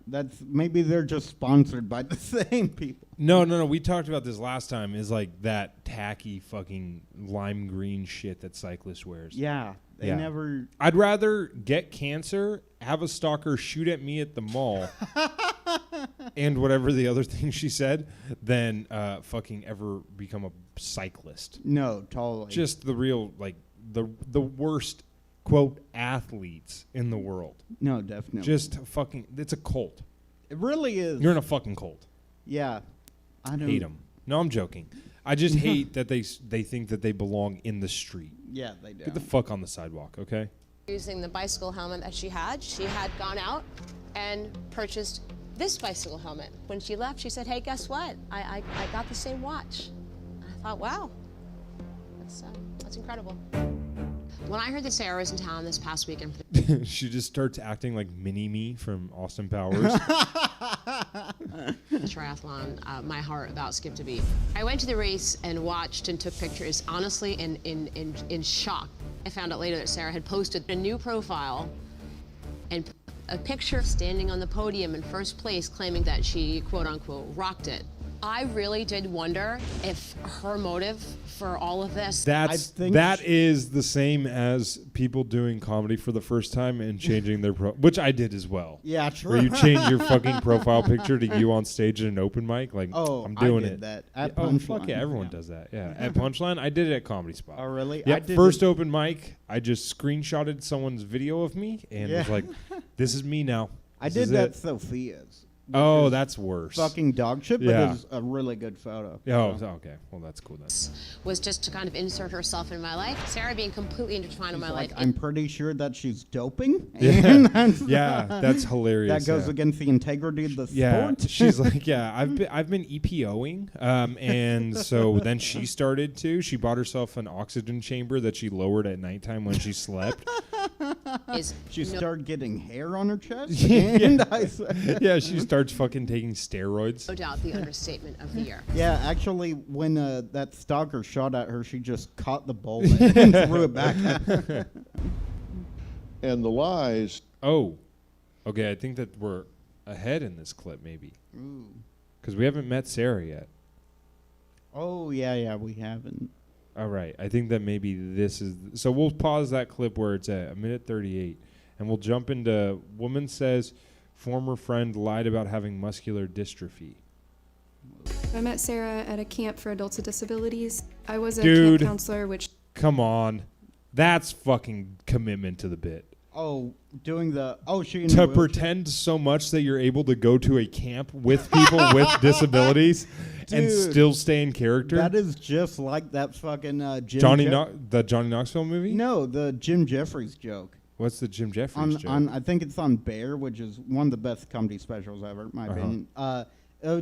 maybe they're just sponsored by the same people. No. We talked about this last time. Is like that tacky fucking lime green shit that cyclists wears. Yeah, they Yeah. never. I'd rather get cancer, have a stalker shoot at me at the mall, and whatever the other thing she said, than fucking ever become a cyclist. No, totally. Just the real, like, the worst, quote, athletes in the world. no, definitely. Just fucking, it's a cult. it really is. You're in a fucking cult. Yeah, I don't Hate them. No, I'm joking. I just hate that they think that they belong in the street. Yeah, they do. Get the fuck on the sidewalk, okay? Using the bicycle helmet that she had gone out and purchased this bicycle helmet. When she left, she said, hey, guess what? I got the same watch. I thought, wow, that's incredible. When I heard that Sarah was in town this past weekend for She just starts acting like Mini-Me from Austin Powers. the triathlon, my heart about skipped a beat. I went to the race and watched and took pictures, honestly, in shock. I found out later that Sarah had posted a new profile and a picture standing on the podium in first place, claiming that she, quote unquote, rocked it. I really did wonder if her motive for all of this. That is the same as people doing comedy for the first time and changing their which I did as well. Yeah, true. Where you change your fucking profile picture to you on stage at an open mic. Like, Oh, I'm doing I did it. that at Oh, Punchline. fuck yeah, everyone Yeah. does that. Yeah, at Punchline, I did it at Comedy Spot. Oh, really? I Yep, did first it- open mic, I just screenshotted someone's video of me and was Yeah. like, "This is me now." I This did is that it. Sophia's. Oh, is that's worse. Fucking dog shit, but Yeah. it was a really good photo. Oh, okay. Well, that's cool then. Was just to kind of insert herself in my life. Sarah being completely intertwined in my Like, life. I'm pretty sure that she's doping. Yeah, And that's, yeah, that's hilarious. that goes yeah. against the integrity of the Yeah, sport. she's like, yeah, I've been EPOing, and so then she started to. She bought herself an oxygen chamber that she lowered at nighttime when she slept. is She no- started getting hair on her chest. Yeah. And I said, Yeah, she starts fucking taking steroids. no doubt the understatement of the year. yeah, actually, when that stalker shot at her, she just caught the bullet and threw it back at her. And the lies Oh, okay. I think that we're ahead in this clip, maybe, because we haven't met Sarah yet. Oh, yeah, we haven't. All right, I think that maybe this is. So we'll pause that clip where it's at 1:38, and we'll jump into woman says former friend lied about having muscular dystrophy. I met Sarah at a camp for adults with disabilities. I was a Dude. camp counselor, which Come on, that's fucking commitment to the bit. Oh, doing the... Oh, she in To a wheelchair. pretend so much that you're able to go to a camp with people with disabilities and Dude, still stay in character. That is just like that fucking Jim the Johnny Knoxville movie? No, the Jim Jeffries joke. What's the Jim Jeffries joke? I think it's on Bear, which is one of the best comedy specials ever, in my opinion.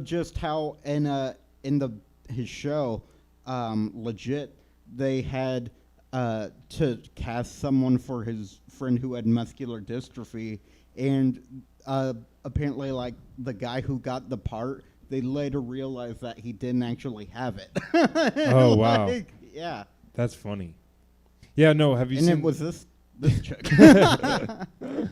Just how in his show, legit, they had to cast someone for his friend who had muscular dystrophy, and apparently, like the guy who got the part, they later realized that he didn't actually have it. Oh, wow. Yeah. That's funny. Yeah, no, have you And seen... it was this this chick.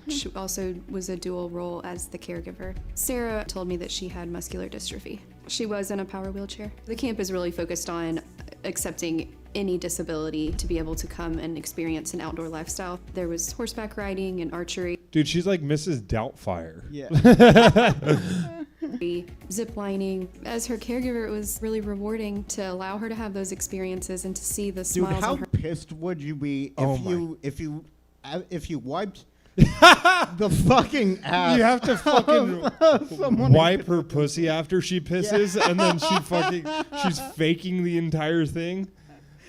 She also was a dual role as the caregiver. Sarah told me that she had muscular dystrophy. She was in a power wheelchair. The camp is really focused on accepting any disability to be able to come and experience an outdoor lifestyle. There was horseback riding and archery, Dude, she's like Mrs. Doubtfire. Yeah. zip lining. As her caregiver, it was really rewarding to allow her to have those experiences and to see the Dude, smiles how on her. pissed would you be Oh if you wiped the fucking ass? You have to fucking Someone wipe her pussy after she pisses, and then she's faking the entire thing.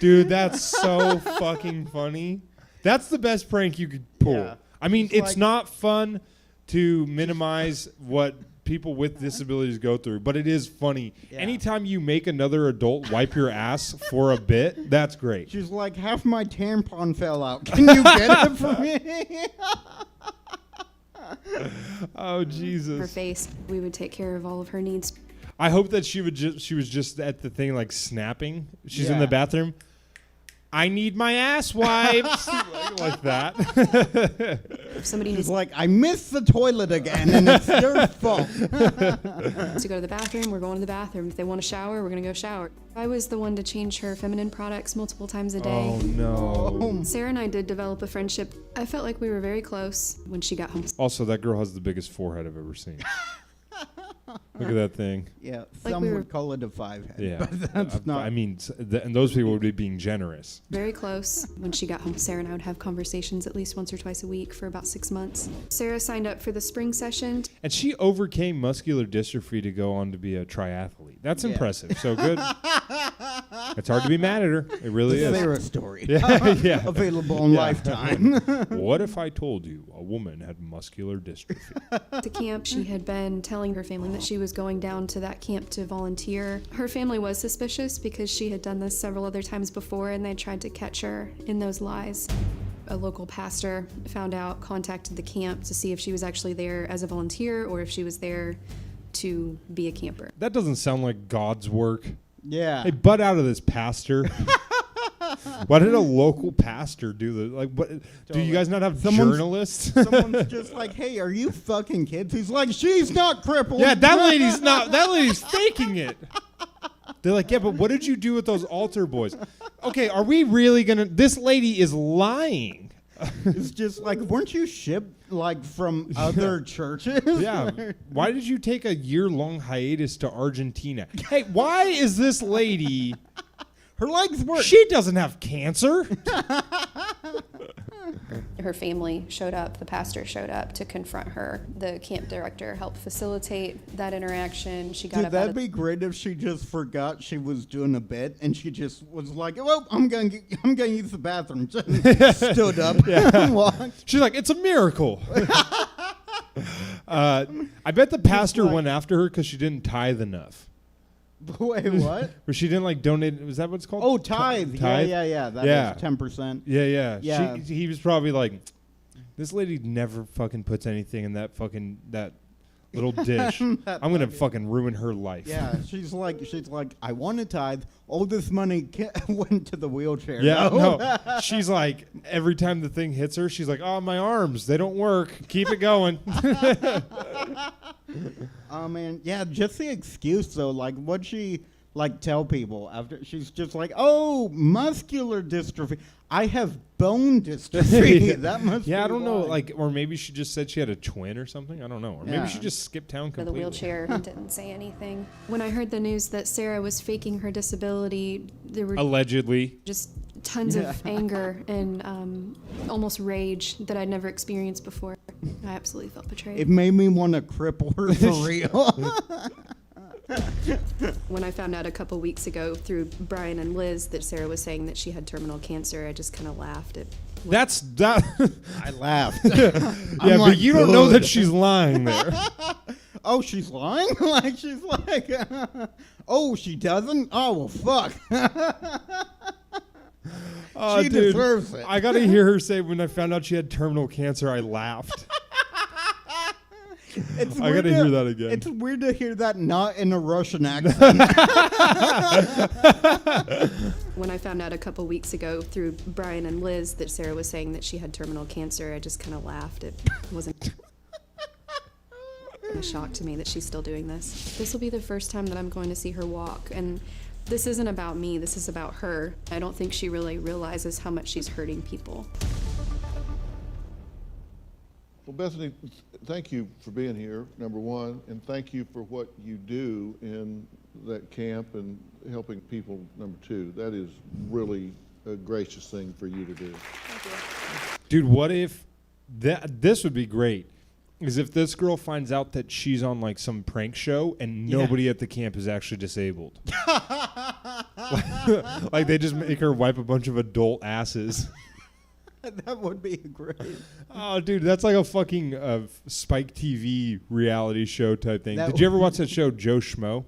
Dude, that's so fucking funny. That's the best prank you could pull. Yeah. I mean, She's it's like- not fun to minimize what people with disabilities go through, but it is funny. Yeah. Anytime you make another adult wipe your ass for a bit, that's great. She's like, half my tampon fell out. Can you get it for me? Oh, Her Jesus. face. We would take care of all of her needs. I hope that she was just at the thing like snapping. She's in Yeah. the bathroom. I need my ass wiped. like that. If somebody She's needs like, I missed the toilet again, and it's your fault. to go to the bathroom, we're going to the bathroom. If they want to shower, we're going to go shower. I was the one to change her feminine products multiple times a day. Oh no. Sarah and I did develop a friendship. I felt like we were very close when she got home. Also, that girl has the biggest forehead I've ever seen. Look at that thing. Yeah, Like some we were- would call it a 5-head, Yeah. but that's not. I mean, and those people would be being generous. Very close. When she got home, Sarah and I would have conversations at least once or twice a week for about 6 months. Sarah signed up for the spring session. And she overcame muscular dystrophy to go on to be a triathlete. That's Yeah. impressive. So good. It's hard to be mad at her. It really the is. Sarah story. Yeah. Available on Lifetime. What if I told you a woman had muscular dystrophy? To camp, she had been telling her family that she was going down to that camp to volunteer. Her family was suspicious because she had done this several other times before and they tried to catch her in those lies. A local pastor found out, contacted the camp to see if she was actually there as a volunteer or if she was there to be a camper. That doesn't sound like God's work. Yeah. Hey, butt out of this, pastor. Why did a local pastor do the like? What do you guys not have journalists? Someone's just like, hey, are you fucking kids? He's like, she's not crippled. Yeah, that lady's not. That lady's faking it. They're like, yeah, but what did you do with those altar boys? Okay, are we really gonna? This lady is lying. It's just like, weren't you shipped like from other churches? Yeah. Why did you take a year-long hiatus to Argentina? Hey, why is this lady? Her legs work. She doesn't have cancer. Her family showed up, the pastor showed up to confront her. The camp director helped facilitate that interaction. She got Dude, up out that'd of be great if she just forgot she was doing a bit and she just was like, "Well, I'm gonna use the bathroom." Just stood up and walked. She's like, it's a miracle. I bet the pastor went after her because she didn't tithe enough. Wait, what? Or she didn't like donate. Was that what it's called? Oh, tithe. Tithe? Yeah. That Yeah. is 10%. Yeah. Yeah. He was probably like, this lady never fucking puts anything in that little dish. I'm gonna fucking ruin her life. Yeah, she's like, I want to tithe. All this money went to the wheelchair. Yeah, no. She's like, every time the thing hits her, she's like, oh, my arms, they don't work. Keep it going. Oh man, yeah. Just the excuse though. Like, what'd she like tell people after? She's just like, oh, muscular dystrophy. I have bone dystrophy. That must. Yeah, I be don't know. why. Like, or maybe she just said she had a twin or something. I don't know. Or maybe Yeah. she just skipped town the completely. wheelchair and didn't say anything. When I heard the news that Sarah was faking her disability, there were Allegedly. just tons of anger and almost rage that I'd never experienced before. I absolutely felt betrayed. it made me want to cripple her for real. When I found out a couple weeks ago through Brian and Liz that Sarah was saying that she had terminal cancer, I just kind of laughed at That's that. I laughed. Yeah, like, but you don't know good. that she's lying there. Oh, she's lying? Like, she's like, oh, she doesn't? Oh, well, fuck. Oh, She dude, deserves it. I gotta hear her say, when I found out she had terminal cancer, I laughed. It's I weird gotta hear that again. It's weird to hear that not in a Russian accent. when I found out a couple weeks ago through Brian and Liz that Sarah was saying that she had terminal cancer, I just kind of laughed. It wasn't a shock to me that she's still doing this. This will be the first time that I'm going to see her walk, and this isn't about me, this is about her. I don't think she really realizes how much she's hurting people. Well, Bethany, thank you for being here, number one, and thank you for what you do in that camp and helping people, number two. That is really a gracious thing for you to do. Dude, what if this would be great? Is if this girl finds out that she's on like some prank show and nobody at the camp is actually disabled. Like they just make her wipe a bunch of adult asses. That would be great. Oh, dude, that's like a fucking Spike TV reality show type thing. That Did you ever watch that show, Joe Schmo?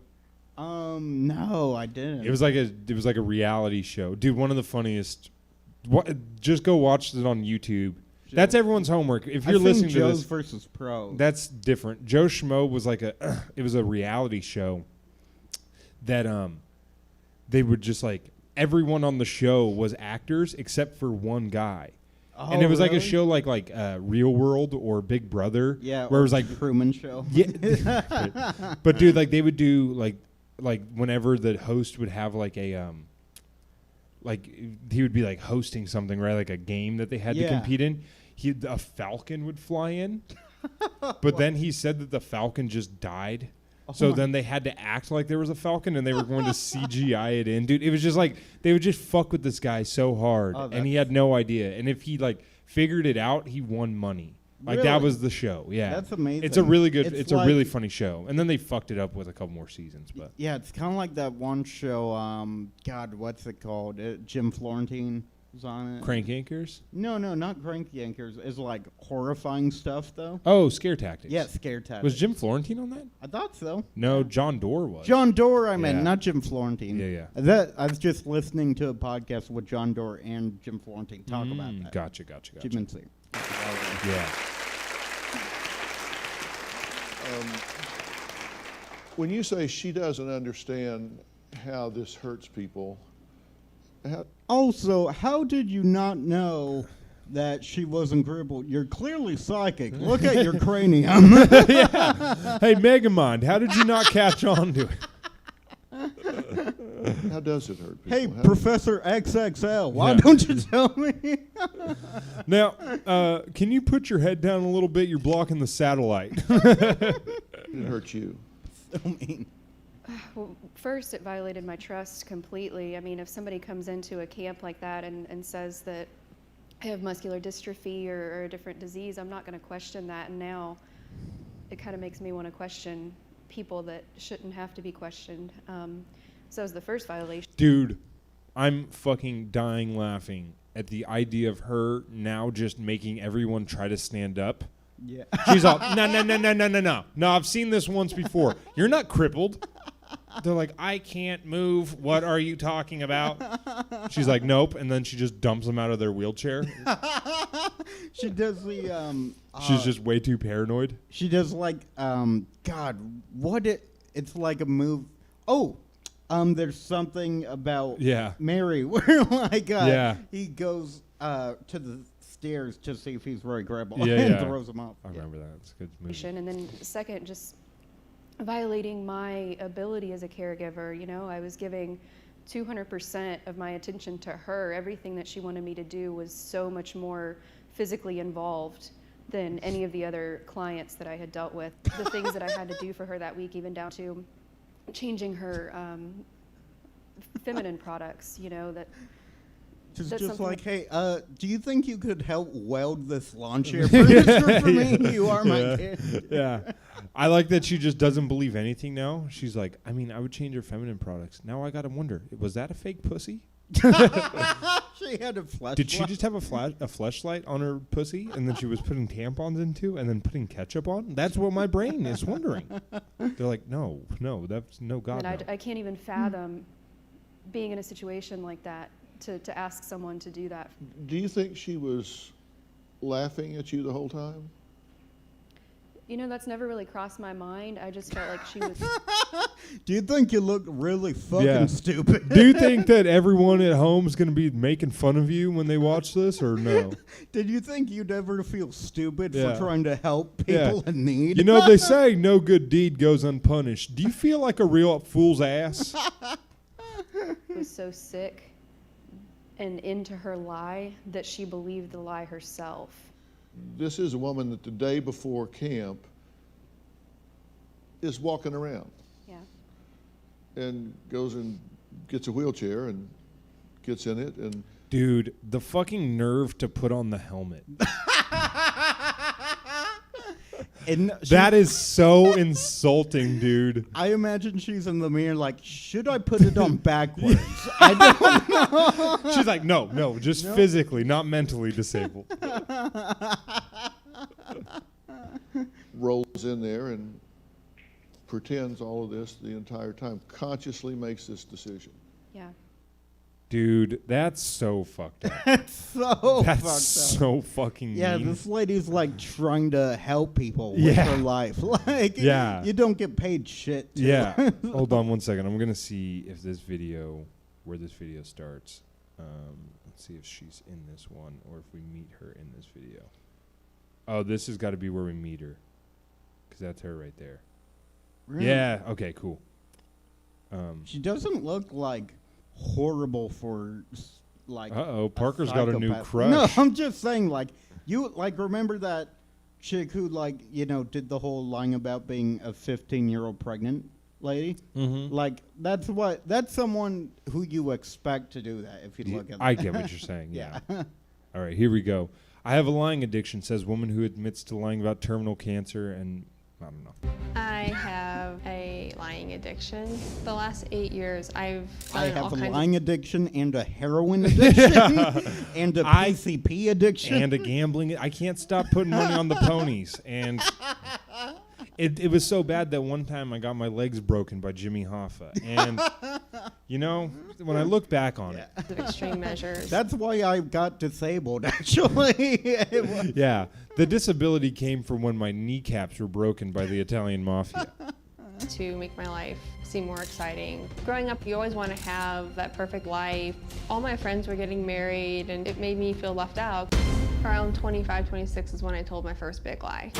No, I didn't. It was like a reality show, dude. One of the funniest. Just go watch it on YouTube. That's everyone's homework. If you're listening to Joe's this, versus Pro. that's different. Joe Schmo was like it was a reality show that they would just like everyone on the show was actors except for one guy. And it was like a show like Real World or Big Brother. Yeah, where it was like Truman Show. Yeah, but dude, like they would do like whenever the host would have like a like he would be like hosting something, right? Like a game that they had to compete in. A falcon would fly in, but then he said that the falcon just died. So then they had to act like there was a falcon, and they were going to CGI it in. Dude, it was just like they would just fuck with this guy so hard, and he had no idea. And if he like figured it out, he won money. Like that Really? was the show. Yeah, That's amazing. It's a really good. It's It's a like- really funny show. And then they fucked it up with a couple more seasons. But Yeah, it's kind of like that one show. God, what's it called? Jim Florentine was on it. Crank Anchors. No, not Crank Yankers. It's like horrifying stuff, though. Oh, Scare Tactics. Yeah, Scare Tactics. Was Jim Florentine on that? I thought so. No, John Doerr was. John Doerr, I meant, Yeah. not Jim Florentine. Yeah. That I was just listening to a podcast with John Doerr and Jim Florentine talk about that. Gotcha. Keep in sync. Yeah. When you say she doesn't understand how this hurts people, Also, how did you not know that she wasn't crippled? You're clearly psychic. Look at your cranium. Hey, Megamind, how did you not catch on to it? how does it hurt people? Hey, How- Professor XXL, why Yeah. don't you tell me? Now, can you put your head down a little bit? You're blocking the satellite. it hurts you? So mean. Well, first, it violated my trust completely. I mean, if somebody comes into a camp like that and says that I have muscular dystrophy or a different disease, I'm not going to question that. And now it kind of makes me want to question people that shouldn't have to be questioned. So that was the first violation. Dude, I'm fucking dying laughing at the idea of her now just making everyone try to stand up. Yeah. She's all, no. No, I've seen this once before. You're not crippled. They're like, I can't move. What are you talking about? She's like, nope. And then she just dumps them out of their wheelchair. She does the She's just way too paranoid. she does like God, it's like a move. Oh, there's something about Yeah. Mary where like Yeah. he goes to the stairs to see if he's really crippled Yeah, and yeah. throws him up. I remember that. It's a good movie. And then second, just violating my ability as a caregiver. You know, I was giving 200% of my attention to her. Everything that she wanted me to do was so much more physically involved than any of the other clients that I had dealt with. The things that I had to do for her that week, even down to changing her feminine products, you know, that Just, That's just something like, hey, do you think you could help weld this lawn chair furniture for me? You are my kid. Yeah. I like that she just doesn't believe anything now. She's like, I mean, I would change her feminine products. Now I got to wonder, was that a fake pussy? She had a flashlight. Did she just have a fleshlight on her pussy and then she was putting tampons into and then putting ketchup on? That's what my brain is wondering. They're like, no, that's no God. and No. I can't even fathom being in a situation like that to ask someone to do that. Do you think she was laughing at you the whole time? You know, that's never really crossed my mind. I just felt like she was. Do you think you look really fucking Yeah. stupid? Do you think that everyone at home is going to be making fun of you when they watch this, or no? Did you think you'd ever feel stupid Yeah. for trying to help Yeah. people in need? You know, they say no good deed goes unpunished. Do you feel like a real fool's ass? was so sick and into her lie that she believed the lie herself. This is a woman that the day before camp is walking around Yeah. and goes and gets a wheelchair and gets in it, and Dude, the fucking nerve to put on the helmet. And That is so insulting, dude. I imagine she's in the mirror like, should I put it on backwards? I don't. She's like, no, just physically, not mentally disabled. rolls in there and pretends all of this the entire time, consciously makes this decision. Yeah. Dude, that's so fucked up. That's so That's fucked up. so fucking Yeah, mean. this lady's like trying to help people with Yeah. her life. Like, Yeah. you don't get paid shit. To. Yeah. Hold on one second. I'm going to see if this video, where this video starts. Let's see if she's in this one or if we meet her in this video. Oh, this has got to be where we meet her. Because that's her right there. Really? Yeah. Okay, cool. She doesn't look like horrible for like. Uh-oh, a Parker's got a new psychopath. crush. No, I'm just saying, like, you like remember that chick who like did the whole lying about being a 15-year-old pregnant lady? Mm-hmm. Like that's someone who you expect to do that if you look at. I get what you're saying. Yeah. All right, here we go. I have a lying addiction, says woman who admits to lying about terminal cancer and I don't know. I have a lying addiction. The last 8 years, I've I done all have a kinds lying addiction and a heroin addiction and a I- PCP addiction. And a gambling. I can't stop putting money on the ponies. And it was so bad that one time I got my legs broken by Jimmy Hoffa. And, you know, when I look back on it, of extreme measures. That's why I got disabled, actually. It was- yeah, the disability came from when my kneecaps were broken by the Italian mafia. to make my life seem more exciting. Growing up, you always want to have that perfect life. All my friends were getting married, and it made me feel left out. Around 25, 26 is when I told my first big lie.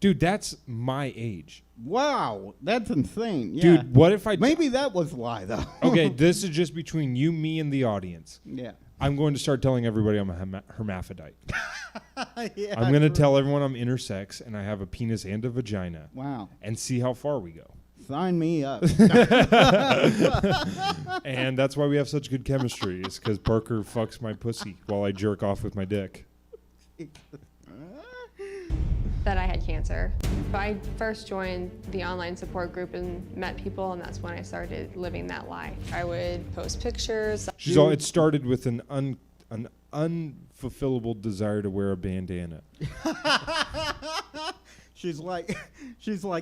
Dude, that's my age. Wow, that's insane. Yeah. Dude, what if I... Maybe that was a lie, though. Okay, this is just between you, me, and the audience. Yeah. I'm going to start telling everybody I'm a hermaphrodite. Yeah, I'm going to tell everyone I'm intersex and I have a penis and a vagina. Wow. And see how far we go. Sign me up. And that's why we have such good chemistry, is because Parker fucks my pussy while I jerk off with my dick. That I had cancer. I first joined the online support group and met people, and that's when I started living that lie. I would post pictures. It started with an unfulfillable desire to wear a bandana. She's like,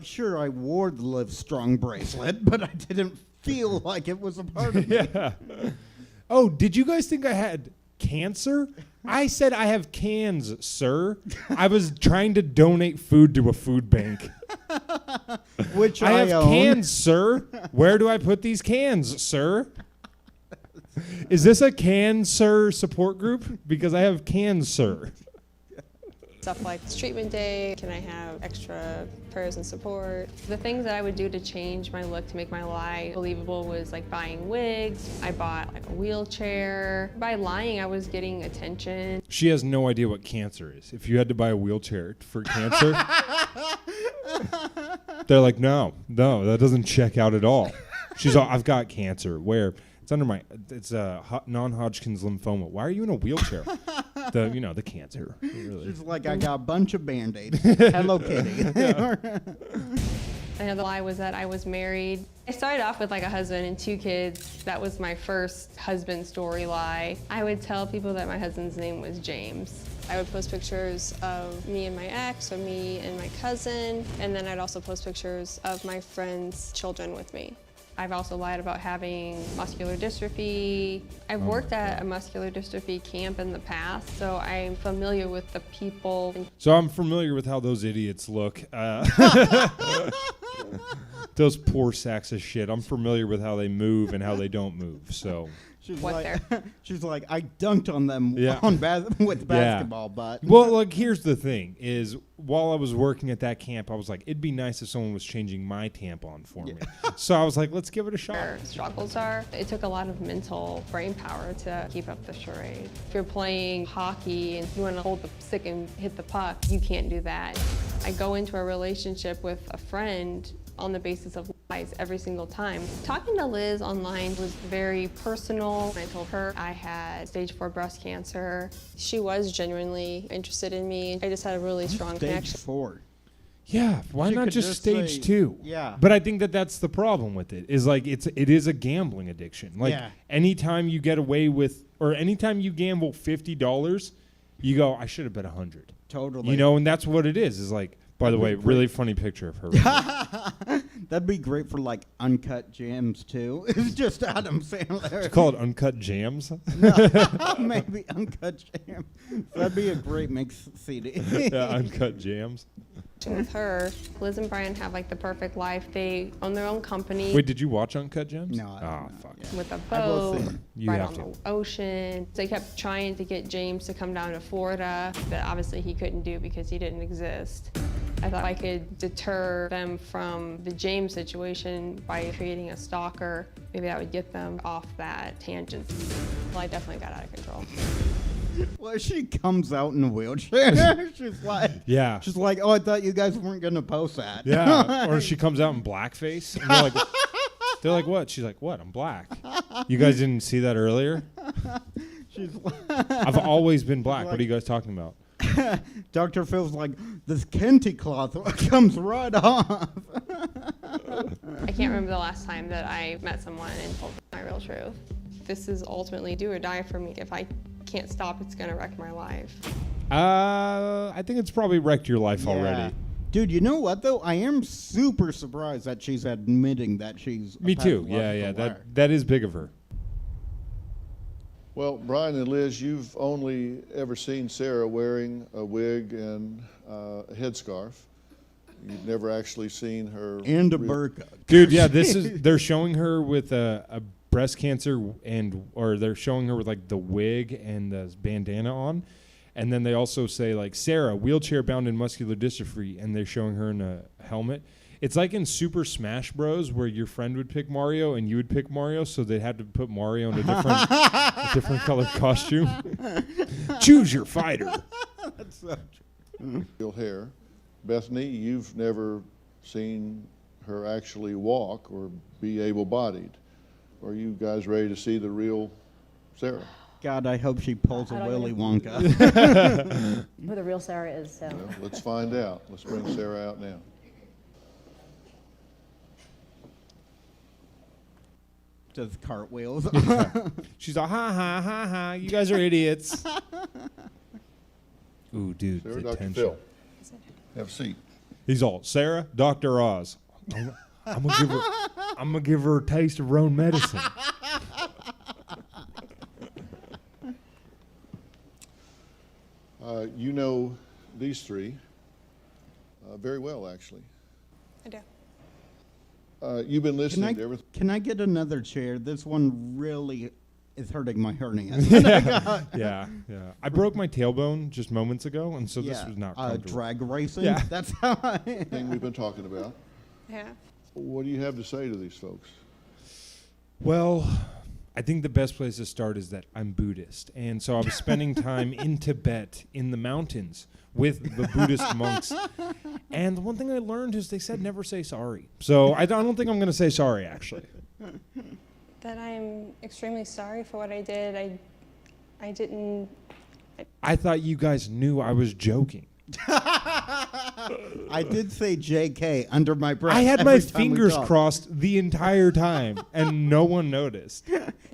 sure, I wore the Live Strong bracelet, but I didn't feel like it was a part of me. Yeah. Oh, did you guys think I had cancer? I said I have cans, sir. I was trying to donate food to a food bank. Which I have own. cans, sir. Where do I put these cans, sir? Is this a can, sir support group? Because I have cans, sir. Stuff like it's treatment day, can I have extra prayers and support? The things that I would do to change my look to make my lie believable was like buying wigs. I bought like a wheelchair. By lying, I was getting attention. She has no idea what cancer is. If you had to buy a wheelchair for cancer, they're like, no, that doesn't check out at all. She's all, I've got cancer. Where? It's under it's non-Hodgkin's lymphoma. Why are you in a wheelchair? The cancer. Really. She's like, I got a bunch of Band-Aids. Hello Kitty. Another lie was that I was married. I started off with like a husband and 2 kids. That was my first husband story lie. I would tell people that my husband's name was James. I would post pictures of me and my ex or me and my cousin, and then I'd also post pictures of my friends' children with me. I've also lied about having muscular dystrophy. I've worked at a muscular dystrophy camp in the past, so I'm familiar with the people. So I'm familiar with how those idiots look. Those poor sacks of shit. I'm familiar with how they move and how they don't move. So She's What like, she's like, I dunked on them Yeah. with basketball, but well, like here's the thing: is while I was working at that camp, I was like, it'd be nice if someone was changing my tampon for me. So I was like, let's give it a shot. Their struggles are. It took a lot of mental brain power to keep up the charade. If you're playing hockey and you want to hold the stick and hit the puck, you can't do that. I go into a relationship with a friend on the basis of lies every single time. Talking to Liz online was very personal. I told her I had stage 4 breast cancer. She was genuinely interested in me. I just had a really strong stage connection. 4. Yeah, why She not could just just stage say- 2? yeah. But I think that that's the problem with it. Is like it is a gambling addiction. Like Yeah. anytime you get away with, or anytime you gamble $50, you go, I should have bet 100. Totally. You know, and that's what it is. Is like, by the way, really funny picture of her. Right there. That'd be great for like Uncut Gems too. It's just Adam Sandler. Call it Uncut Jams. Maybe Uncut Gems. That'd be a great mix CD. Yeah, Uncut Jams. With her, Liz and Brian have like the perfect life. They own their own company. Wait, did you watch Uncut Gems? No, I Ah, haven't, fuck. yeah. With a I will boat say, you right have on to. the ocean. They kept trying to get James to come down to Florida, that obviously he couldn't do because he didn't exist. I thought I could deter them from the James situation by creating a stalker. Maybe that would get them off that tangent. Well, I definitely got out of control. Well, she comes out in a wheelchair. Yeah. She's like, oh, I thought you guys weren't gonna post that. Yeah. Or she comes out in blackface. And they're like, what? She's like, what? I'm black. You guys didn't see that earlier? She's I've always been black. What are you guys talking about? Dr. Phil's like, this kente cloth comes right off. I can't remember the last time that I met someone and told them my real truth. This is ultimately do or die for me. If I can't stop, it's gonna wreck my life. I think it's probably wrecked your life already. Dude, you know what though? I am super surprised that she's admitting that she's a Me too. Yeah, pathological liar. that is big of her. Well, Brian and Liz, you've only ever seen Sarah wearing a wig and a headscarf. You've never actually seen her. And a real- burqa. Dude, yeah, they're showing her with a breast cancer or they're showing her with like the wig and the bandana on. And then they also say like Sarah, wheelchair bound in muscular dystrophy, and they're showing her in a helmet. It's like in Super Smash Bros. Where your friend would pick Mario and you would pick Mario, so they had to put Mario in a different colored costume. Choose your fighter. That's so true. real hair. Bethany, you've never seen her actually walk or be able-bodied. Are you guys ready to see the real Sarah? God, I hope she pulls a I don't Willy even- Wonka. Who the real Sarah is, so. Well, let's find out. Let's bring Sarah out now. Does cartwheels. She's like, ha ha ha ha, you guys are idiots. Ooh, dude, Sarah, the Dr. tension. Phil, have a seat. He's all, Sarah, Dr. Oz. I'm gonna give her a taste of her own medicine. You know these three very well, actually. I do. You've been listening to everything. Can I get another chair? This one really is hurting my hernia. Yeah. I broke my tailbone just moments ago, and so this was not comfortable. drag racing. Yeah. That's how I. Thing we've been talking about. Yeah. What do you have to say to these folks? Well, I think the best place to start is that I'm Buddhist. And so I was spending time in Tibet in the mountains with the Buddhist monks. And the one thing I learned is they said never say sorry. So I don't think I'm going to say sorry, actually. That I'm extremely sorry for what I did. I didn't. I thought you guys knew I was joking. I did say JK under my breath. I had my every time we fingers talked. crossed the entire time, and no one noticed.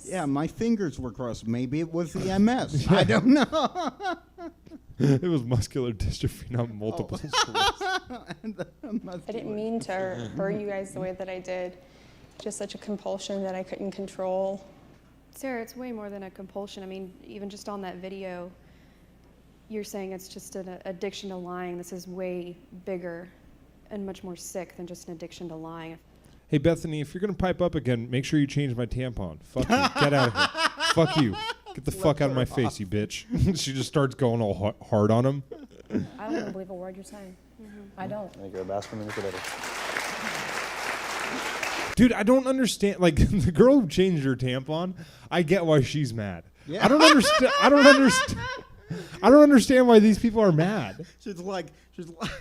Yeah, my fingers were crossed. Maybe it was the MS. I don't know. It was muscular dystrophy, not multiple sclerosis. I didn't mean to hurt you guys the way that I did. Just such a compulsion that I couldn't control. Sarah, it's way more than a compulsion. I mean, even just on that video, you're saying it's just an addiction to lying. This is way bigger and much more sick than just an addiction to lying. Hey, Bethany, if you're going to pipe up again, make sure you change my tampon. Fuck you. Get out of here. Fuck you. Get the fuck out of my face, you bitch. She just starts going all hard on him. I don't even believe a word you're saying. I don't. I go bathroom manipulator. Dude, I don't understand. Like, the girl who changed her tampon, I get why she's mad. Yeah. I don't understand. I don't understand why these people are mad. She's like,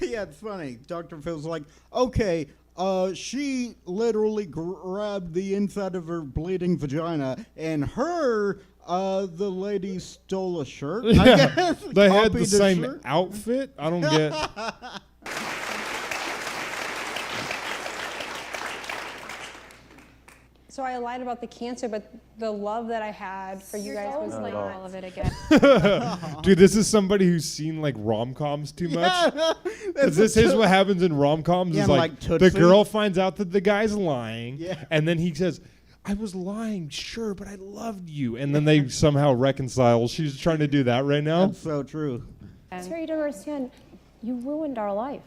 yeah, it's funny. Dr. Phil's like, okay, she literally grabbed the inside of her bleeding vagina, and the lady stole a shirt. I guess, They had the copied same shirt. outfit. I don't get. So I lied about the cancer, but the love that I had for you guys was Like not. all of it again. Dude, this is somebody who's seen like rom-coms too much. Because this is what happens in rom-coms. Yeah, is like the Tootsie. girl finds out that the guy's lying, Yeah. and then he says, I was lying, sure, but I loved you. And then they somehow reconcile. She's trying to do that right now. That's so true. Sarah, you don't understand. You ruined our life.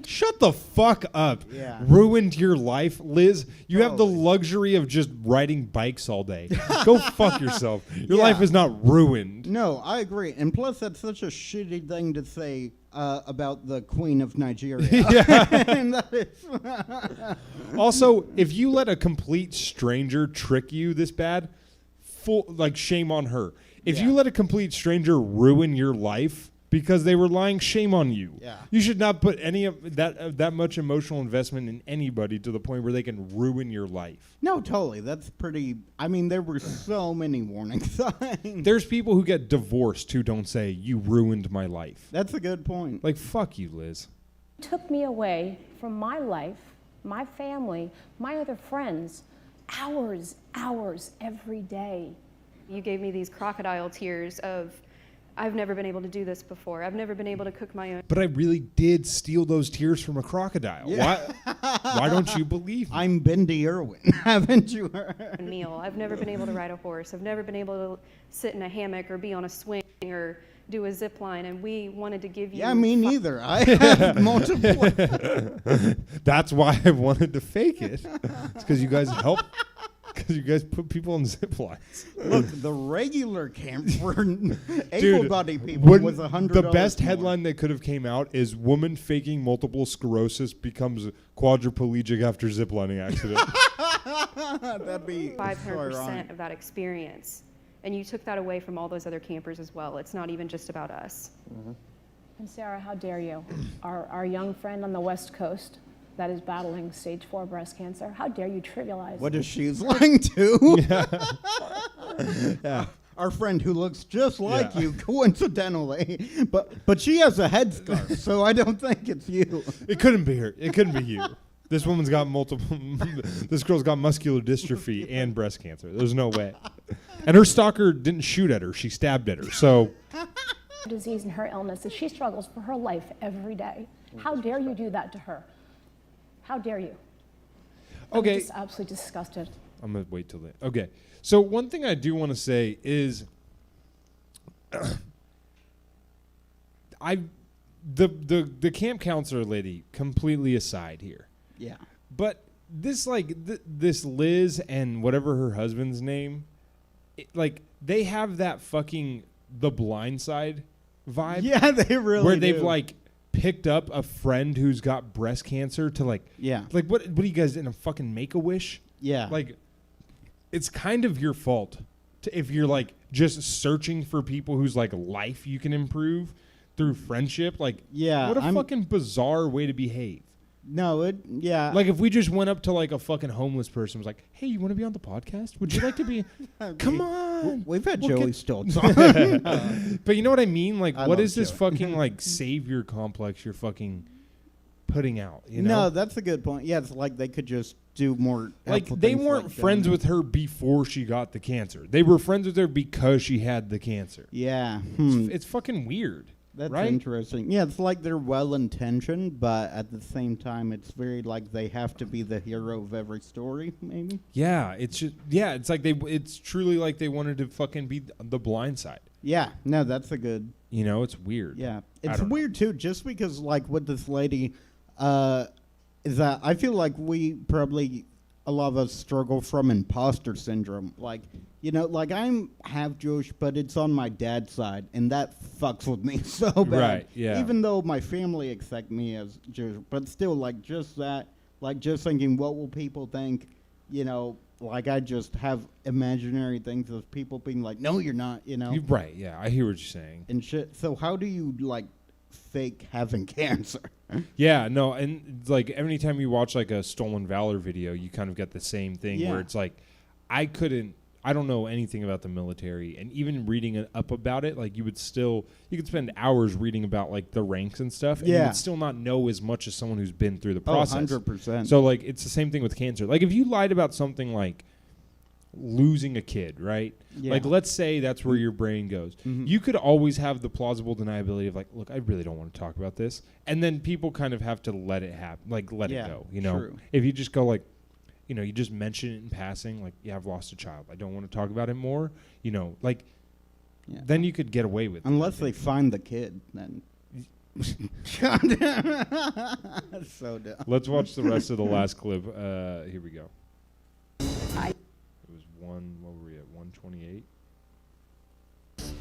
Shut the fuck up. Yeah. Ruined your life, Liz. You have the Totally. luxury of just riding bikes all day. Go fuck yourself. Your Yeah. life is not ruined. No, I agree. And plus, that's such a shitty thing to say about the Queen of Nigeria. And that is Also, if you let a complete stranger trick you this bad, shame on her. If Yeah. you let a complete stranger ruin your life because they were lying, shame on you. Yeah. You should not put any of that much emotional investment in anybody to the point where they can ruin your life. No, totally. That's pretty. I mean, there were so many warning signs. There's people who get divorced who don't say, you ruined my life. That's a good point. Like, fuck you, Liz. Took me away from my life, my family, my other friends, hours every day. You gave me these crocodile tears of, I've never been able to do this before. I've never been able to cook my own But I really did steal those tears from a crocodile. Yeah. Why don't you believe me? I'm Bendy Irwin. Haven't you heard? meal. I've never been able to ride a horse. I've never been able to sit in a hammock or be on a swing or do a zip line. And we wanted to give you. Yeah, me neither. I have multiple. That's why I wanted to fake it. It's because you guys help. Because you guys put people on zip lines. Look, the regular camp for Dude, able-bodied people was $100. the best more. headline that could have came out is woman faking multiple sclerosis becomes quadriplegic after ziplining accident. That'd be so 500% ironic. of that experience. And you took that away from all those other campers as well. It's not even just about us. And Sarah, how dare you? Our young friend on the West Coast that is battling stage 4 breast cancer, how dare you trivialize What is she lying to? Yeah. Our friend who looks just like Yeah. you, coincidentally, but she has a headscarf, so I don't think it's you. It couldn't be her. It couldn't be you. This woman's got multiple. This girl's got muscular dystrophy and breast cancer. There's no way. And her stalker didn't shoot at her. She stabbed at her. So disease and her illness that she struggles for her life every day. How dare you do that to her? How dare you? okay. I'm just absolutely disgusted. I'm gonna wait till then. Okay. So one thing I do want to say is, the camp counselor lady completely aside here, Yeah. but this this Liz and whatever her husband's name, they have that fucking The Blind Side vibe. Yeah, they really where they've do. picked up a friend who's got breast cancer to Yeah. what are you guys in a fucking Make-A-Wish? Yeah. It's kind of your fault if you're just searching for people whose life you can improve through friendship. Yeah, what a I'm- fucking bizarre way to behave. No, yeah. If we just went up to a fucking homeless person and was like, hey, you want to be on the podcast? Would you like to be? Come on. We've had We'll Joey get- Stoltz on. But you know what I mean? I What love is this Joey. fucking savior complex you're fucking putting out? You know? No, that's a good point. Yeah, it's like they could just do more. helpful They things weren't like friends donate. with her before she got the cancer. They were friends with her because she had the cancer. Yeah. It's fucking weird. That's right? interesting. Yeah, it's like they're well intentioned, but at the same time, it's very like they have to be the hero of every story. Maybe. Yeah, it's just it's like it's truly like they wanted to fucking be the Blind Side. Yeah. No, that's a good. You know, it's weird. Yeah, I it's don't know. weird too. Just because, like, with this lady, is that I feel like we probably a lot of us struggle from imposter syndrome. Like, you know, like I'm half Jewish, but it's on my dad's side, and that fucks with me so bad. Right, yeah. Even though my family accept me as Jewish, but still, like, just that, like, just thinking, what will people think? You know, like I just have imaginary things of people being like, no, you're not. You know, Right, yeah, I hear what you're saying. and shit. So how do you like fake having cancer? Yeah, no, and it's like every time you watch like a Stolen Valor video, you kind of get the same thing Yeah. where it's like, I don't know anything about the military, and even reading up about it, like you could spend hours reading about like the ranks and stuff, and you Yeah. would still not know as much as someone who's been through the Oh, process. 100%. So like it's the same thing with cancer. Like if you lied about something like losing a kid, right? Yeah. Like let's say that's where your brain goes. Mhm. You could always have the plausible deniability of like, look, I really don't want to talk about this. And then people kind of have to let it happen, like let Yeah, it go, you know? true. If you just go like, you know, you just mention it in passing, like, yeah, I've lost a child. I don't want to talk about it more, you know, like Yeah. then you could get away with it. Unless they find the kid, then. So dumb. Let's watch the rest of the last clip. Here we go. It was what were we at, 128?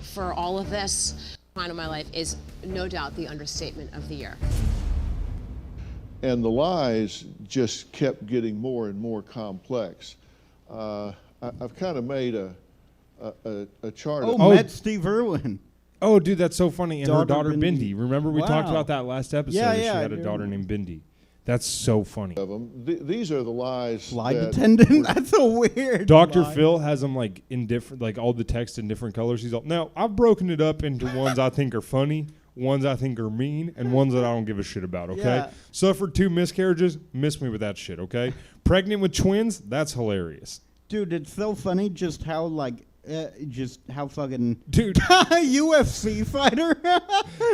For all of this, time of my life is no doubt the understatement of the year. And the lies just kept getting more and more complex. I've kind of made a chart. Oh, of, met Steve Irwin. Oh, dude, that's so funny. And her daughter Bindi. Bindi. Remember we talked Wow. about that last episode? Yeah, She yeah, I had a do daughter remember. named Bindi. That's so funny. of them. These are the lies. Flight that attendant? were- That's a weird. Dr. lie. Phil has them like in different, like all the text in different colors. He's all, now I've broken it up into ones I think are funny, ones I think are mean, and ones that I don't give a shit about, okay? Yeah. Suffered 2 miscarriages, miss me with that shit, okay? Pregnant with twins, that's hilarious. Dude, it's so funny just how, like, just how fucking. Dude, UFC fighter?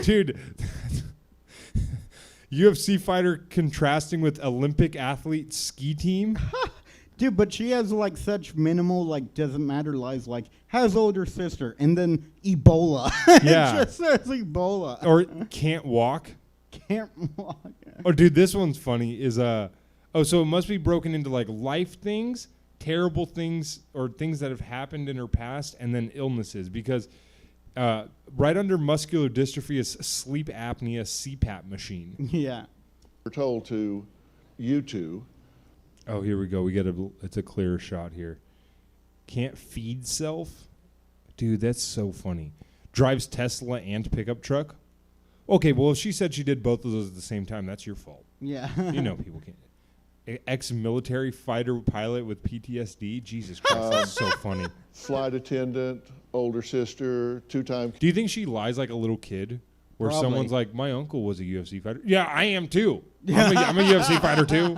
dude. UFC fighter contrasting with Olympic athlete ski team. Dude, but she has, like, such minimal, like, doesn't matter lies, like, has older sister, and then Ebola. Yeah. It just says Ebola. Or can't walk. Can't walk. Oh, dude, this one's funny. So it must be broken into like life things, terrible things, or things that have happened in her past, and then illnesses. Because right under muscular dystrophy is sleep apnea CPAP machine. Yeah. We're told to you two. Oh, here we go. It's a clearer shot here. Can't feed self, dude. That's so funny. Drives Tesla and pickup truck. Okay, well, if she said she did both of those at the same time, that's your fault. Yeah. You know people can't. Ex-military fighter pilot with PTSD. Jesus Christ, that's so funny. Flight attendant, older sister, two-time Do you think she lies like a little kid? Where Probably. someone's like, my uncle was a UFC fighter. Yeah, I am too. I'm a UFC fighter too.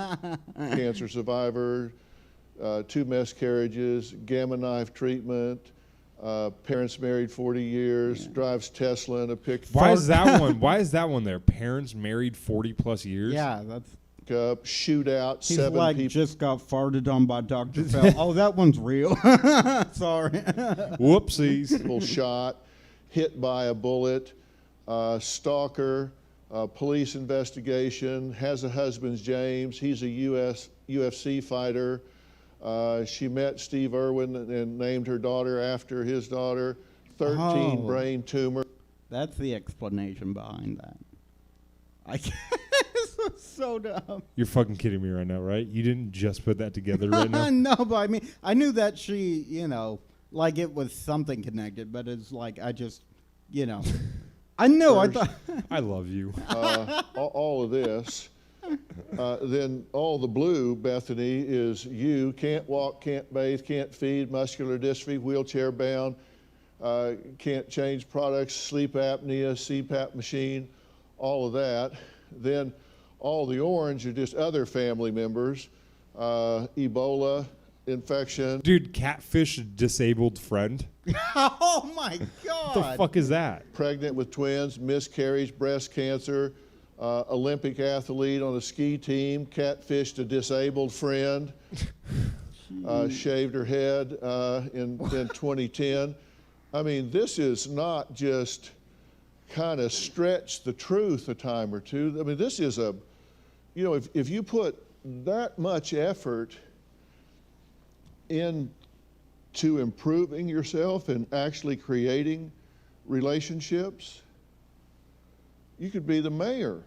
cancer survivor, 2 miscarriages, gamma knife treatment, parents married 40 years, drives Tesla in a pickup, Why is that one there? Parents married 40 plus years? Yeah, that's. shootout, He's 7 like, people. just got farted on by Dr. Phil. Oh, that one's real. Sorry. Whoopsies. People shot, hit by a bullet, stalker, police investigation, has a husband, James. He's a UFC fighter. She met Steve Irwin and named her daughter after his daughter. 13 Oh. brain tumor. That's the explanation behind that. I can't. This is so dumb. You're fucking kidding me right now, right? You didn't just put that together right now? No, but I mean, I knew that she, like it was something connected, but it's like, I just, I know, I First. thought. I love you. All of this. Then all the blue, Bethany, is you can't walk, can't bathe, can't feed, muscular dystrophy, wheelchair bound, can't change products, sleep apnea, CPAP machine, all of that. Then all the orange are just other family members, Ebola, infection. Dude, catfish disabled friend. Oh my What the God! fuck is that? Pregnant with twins, miscarriage, breast cancer, Olympic athlete on a ski team, catfished a disabled friend, shaved her head in 2010. I mean, this is not just kind of stretch the truth a time or two. I mean, this is a, you know, if you put that much effort into improving yourself and actually creating relationships, you could be the mayor.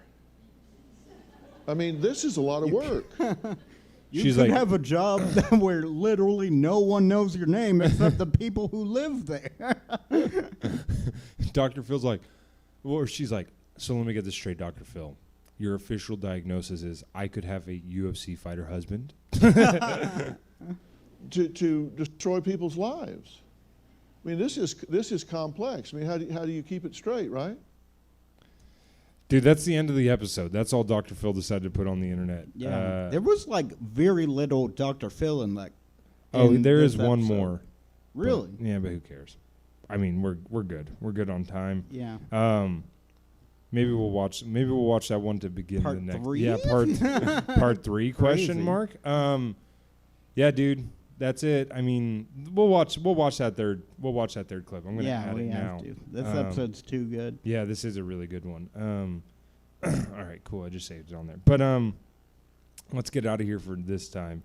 I mean, this is a lot of work. You She's could like- have a job where literally no one knows your name except the people who live there. Dr. Phil's like, well, or she's like, so let me get this straight, Dr. Phil. Your official diagnosis is I could have a UFC fighter husband. to destroy people's lives. I mean, this is complex. I mean, how do you keep it straight, right? Dude, that's the end of the episode. That's all Dr. Phil decided to put on the internet. Yeah, there was like very little Dr. Phil in that. Oh, in there this is one episode. more. Really? But, yeah, but who cares? I mean, we're good. We're good on time. Yeah. Maybe we'll watch that one to begin Part the next. 3? Yeah, part 3 question Crazy. mark. Yeah, dude, that's it. I mean, we'll watch that third clip. I'm gonna add we it now. have to. This episode's too good. Yeah, this is a really good one. All right, cool. I just saved it on there. But let's get out of here for this time,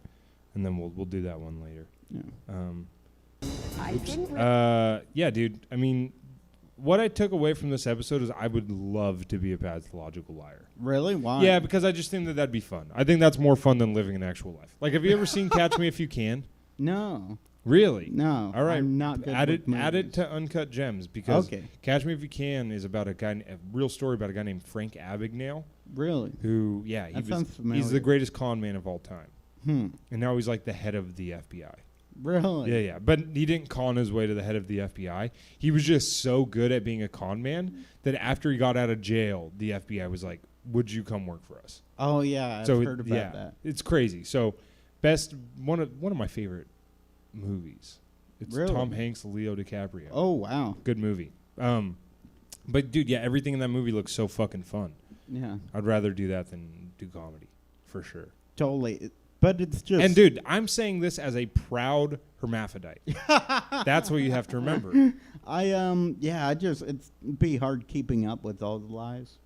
and then we'll do that one later. Yeah. Yeah, dude. I mean, what I took away from this episode is I would love to be a pathological liar. Really? Why? Yeah, because I just think that'd be fun. I think that's more fun than living an actual life. Like, have you ever seen Catch Me If You Can? No. Really? No. All right. I'm not good add with it movies. to Uncut Gems because Okay. Catch Me If You Can is about a real story about a guy named Frank Abagnale Really? who, he That was sounds familiar. he's the greatest con man of all time. Hmm. And now he's like the head of the FBI. Really? Yeah, yeah. But he didn't con his way to the head of the FBI. He was just so good at being a con man that after he got out of jail, the FBI was like, would you come work for us? Oh yeah, I've heard about that. It's crazy. So one of my favorite movies. It's Really? Tom Hanks, Leo DiCaprio. Oh wow. Good movie. But dude, yeah, everything in that movie looks so fucking fun. Yeah. I'd rather do that than do comedy, for sure. Totally. But it's just. And dude, I'm saying this as a proud hermaphrodite. That's what you have to remember. It'd be hard keeping up with all the lies.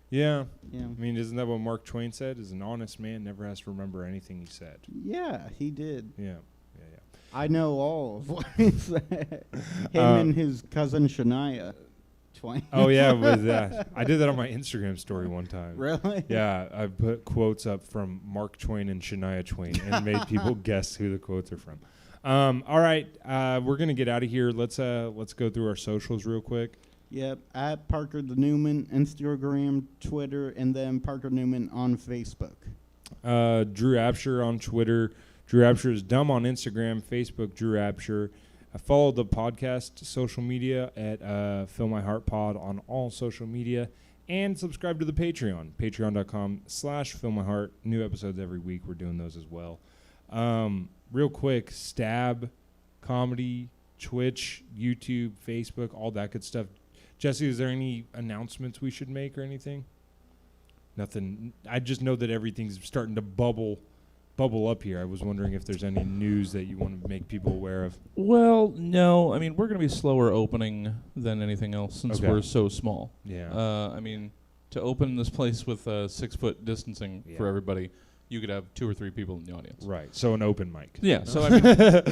Yeah. Yeah. I mean, isn't that what Mark Twain said? Is an honest man never has to remember anything he said. Yeah, he did. Yeah. I know all of what he said. Him and his cousin Shania Twain. Oh yeah, with that. I did that on my Instagram story one time. Really? Yeah, I put quotes up from Mark Twain and Shania Twain and made people guess who the quotes are from. All right, we're gonna get out of here. Let's go through our socials real quick. Yep. At Parker the Newman, Instagram, Twitter, and then Parker Newman on Facebook. Drew Absher on Twitter. Drew Absher is dumb on Instagram, Facebook. Drew Absher. Follow the podcast social media at Fill My Heart Pod on all social media, and subscribe to the Patreon. Patreon.com/FillMyHeart. New episodes every week. We're doing those as well. Real quick, Stab, Comedy, Twitch, YouTube, Facebook, all that good stuff. Jesse, is there any announcements we should make or anything? Nothing. I just know that everything's starting to bubble up here. I was wondering if there's any news that you want to make people aware of. Well, no. I mean, we're going to be slower opening than anything else since Okay. we're so small. Yeah. I mean, to open this place with 6 foot distancing for Yeah. everybody, you could have 2 or 3 people in the audience. Right. So an open mic. Yeah. So I mean,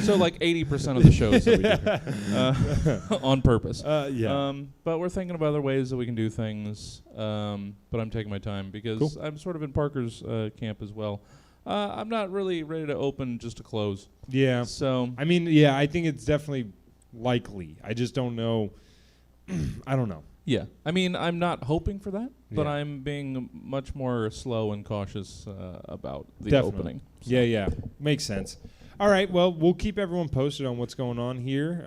so like 80% of the shows that we do on purpose. Yeah. But we're thinking of other ways that we can do things. But I'm taking my time because Cool. I'm sort of in Parker's camp as well. I'm not really ready to open just to close. Yeah. So I mean, yeah, I think it's definitely likely. I just don't know. I don't know. yeah, I mean, I'm not hoping for that, but Yeah. I'm being much more slow and cautious about the Definitely. opening. So. Yeah. Makes sense. All right. Well, we'll keep everyone posted on what's going on here.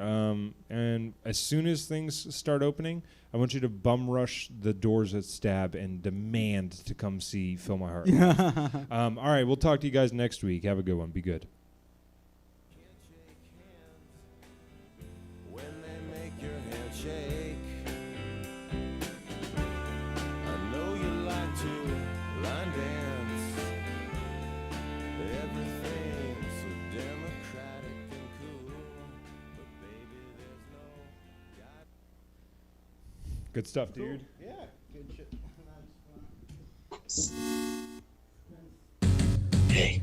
And as soon as things start opening, I want you to bum rush the doors at Stab and demand to come see Fill My Heart. All right. We'll talk to you guys next week. Have a good one. Be good. Good stuff, dude. Yeah, good shit. Hey,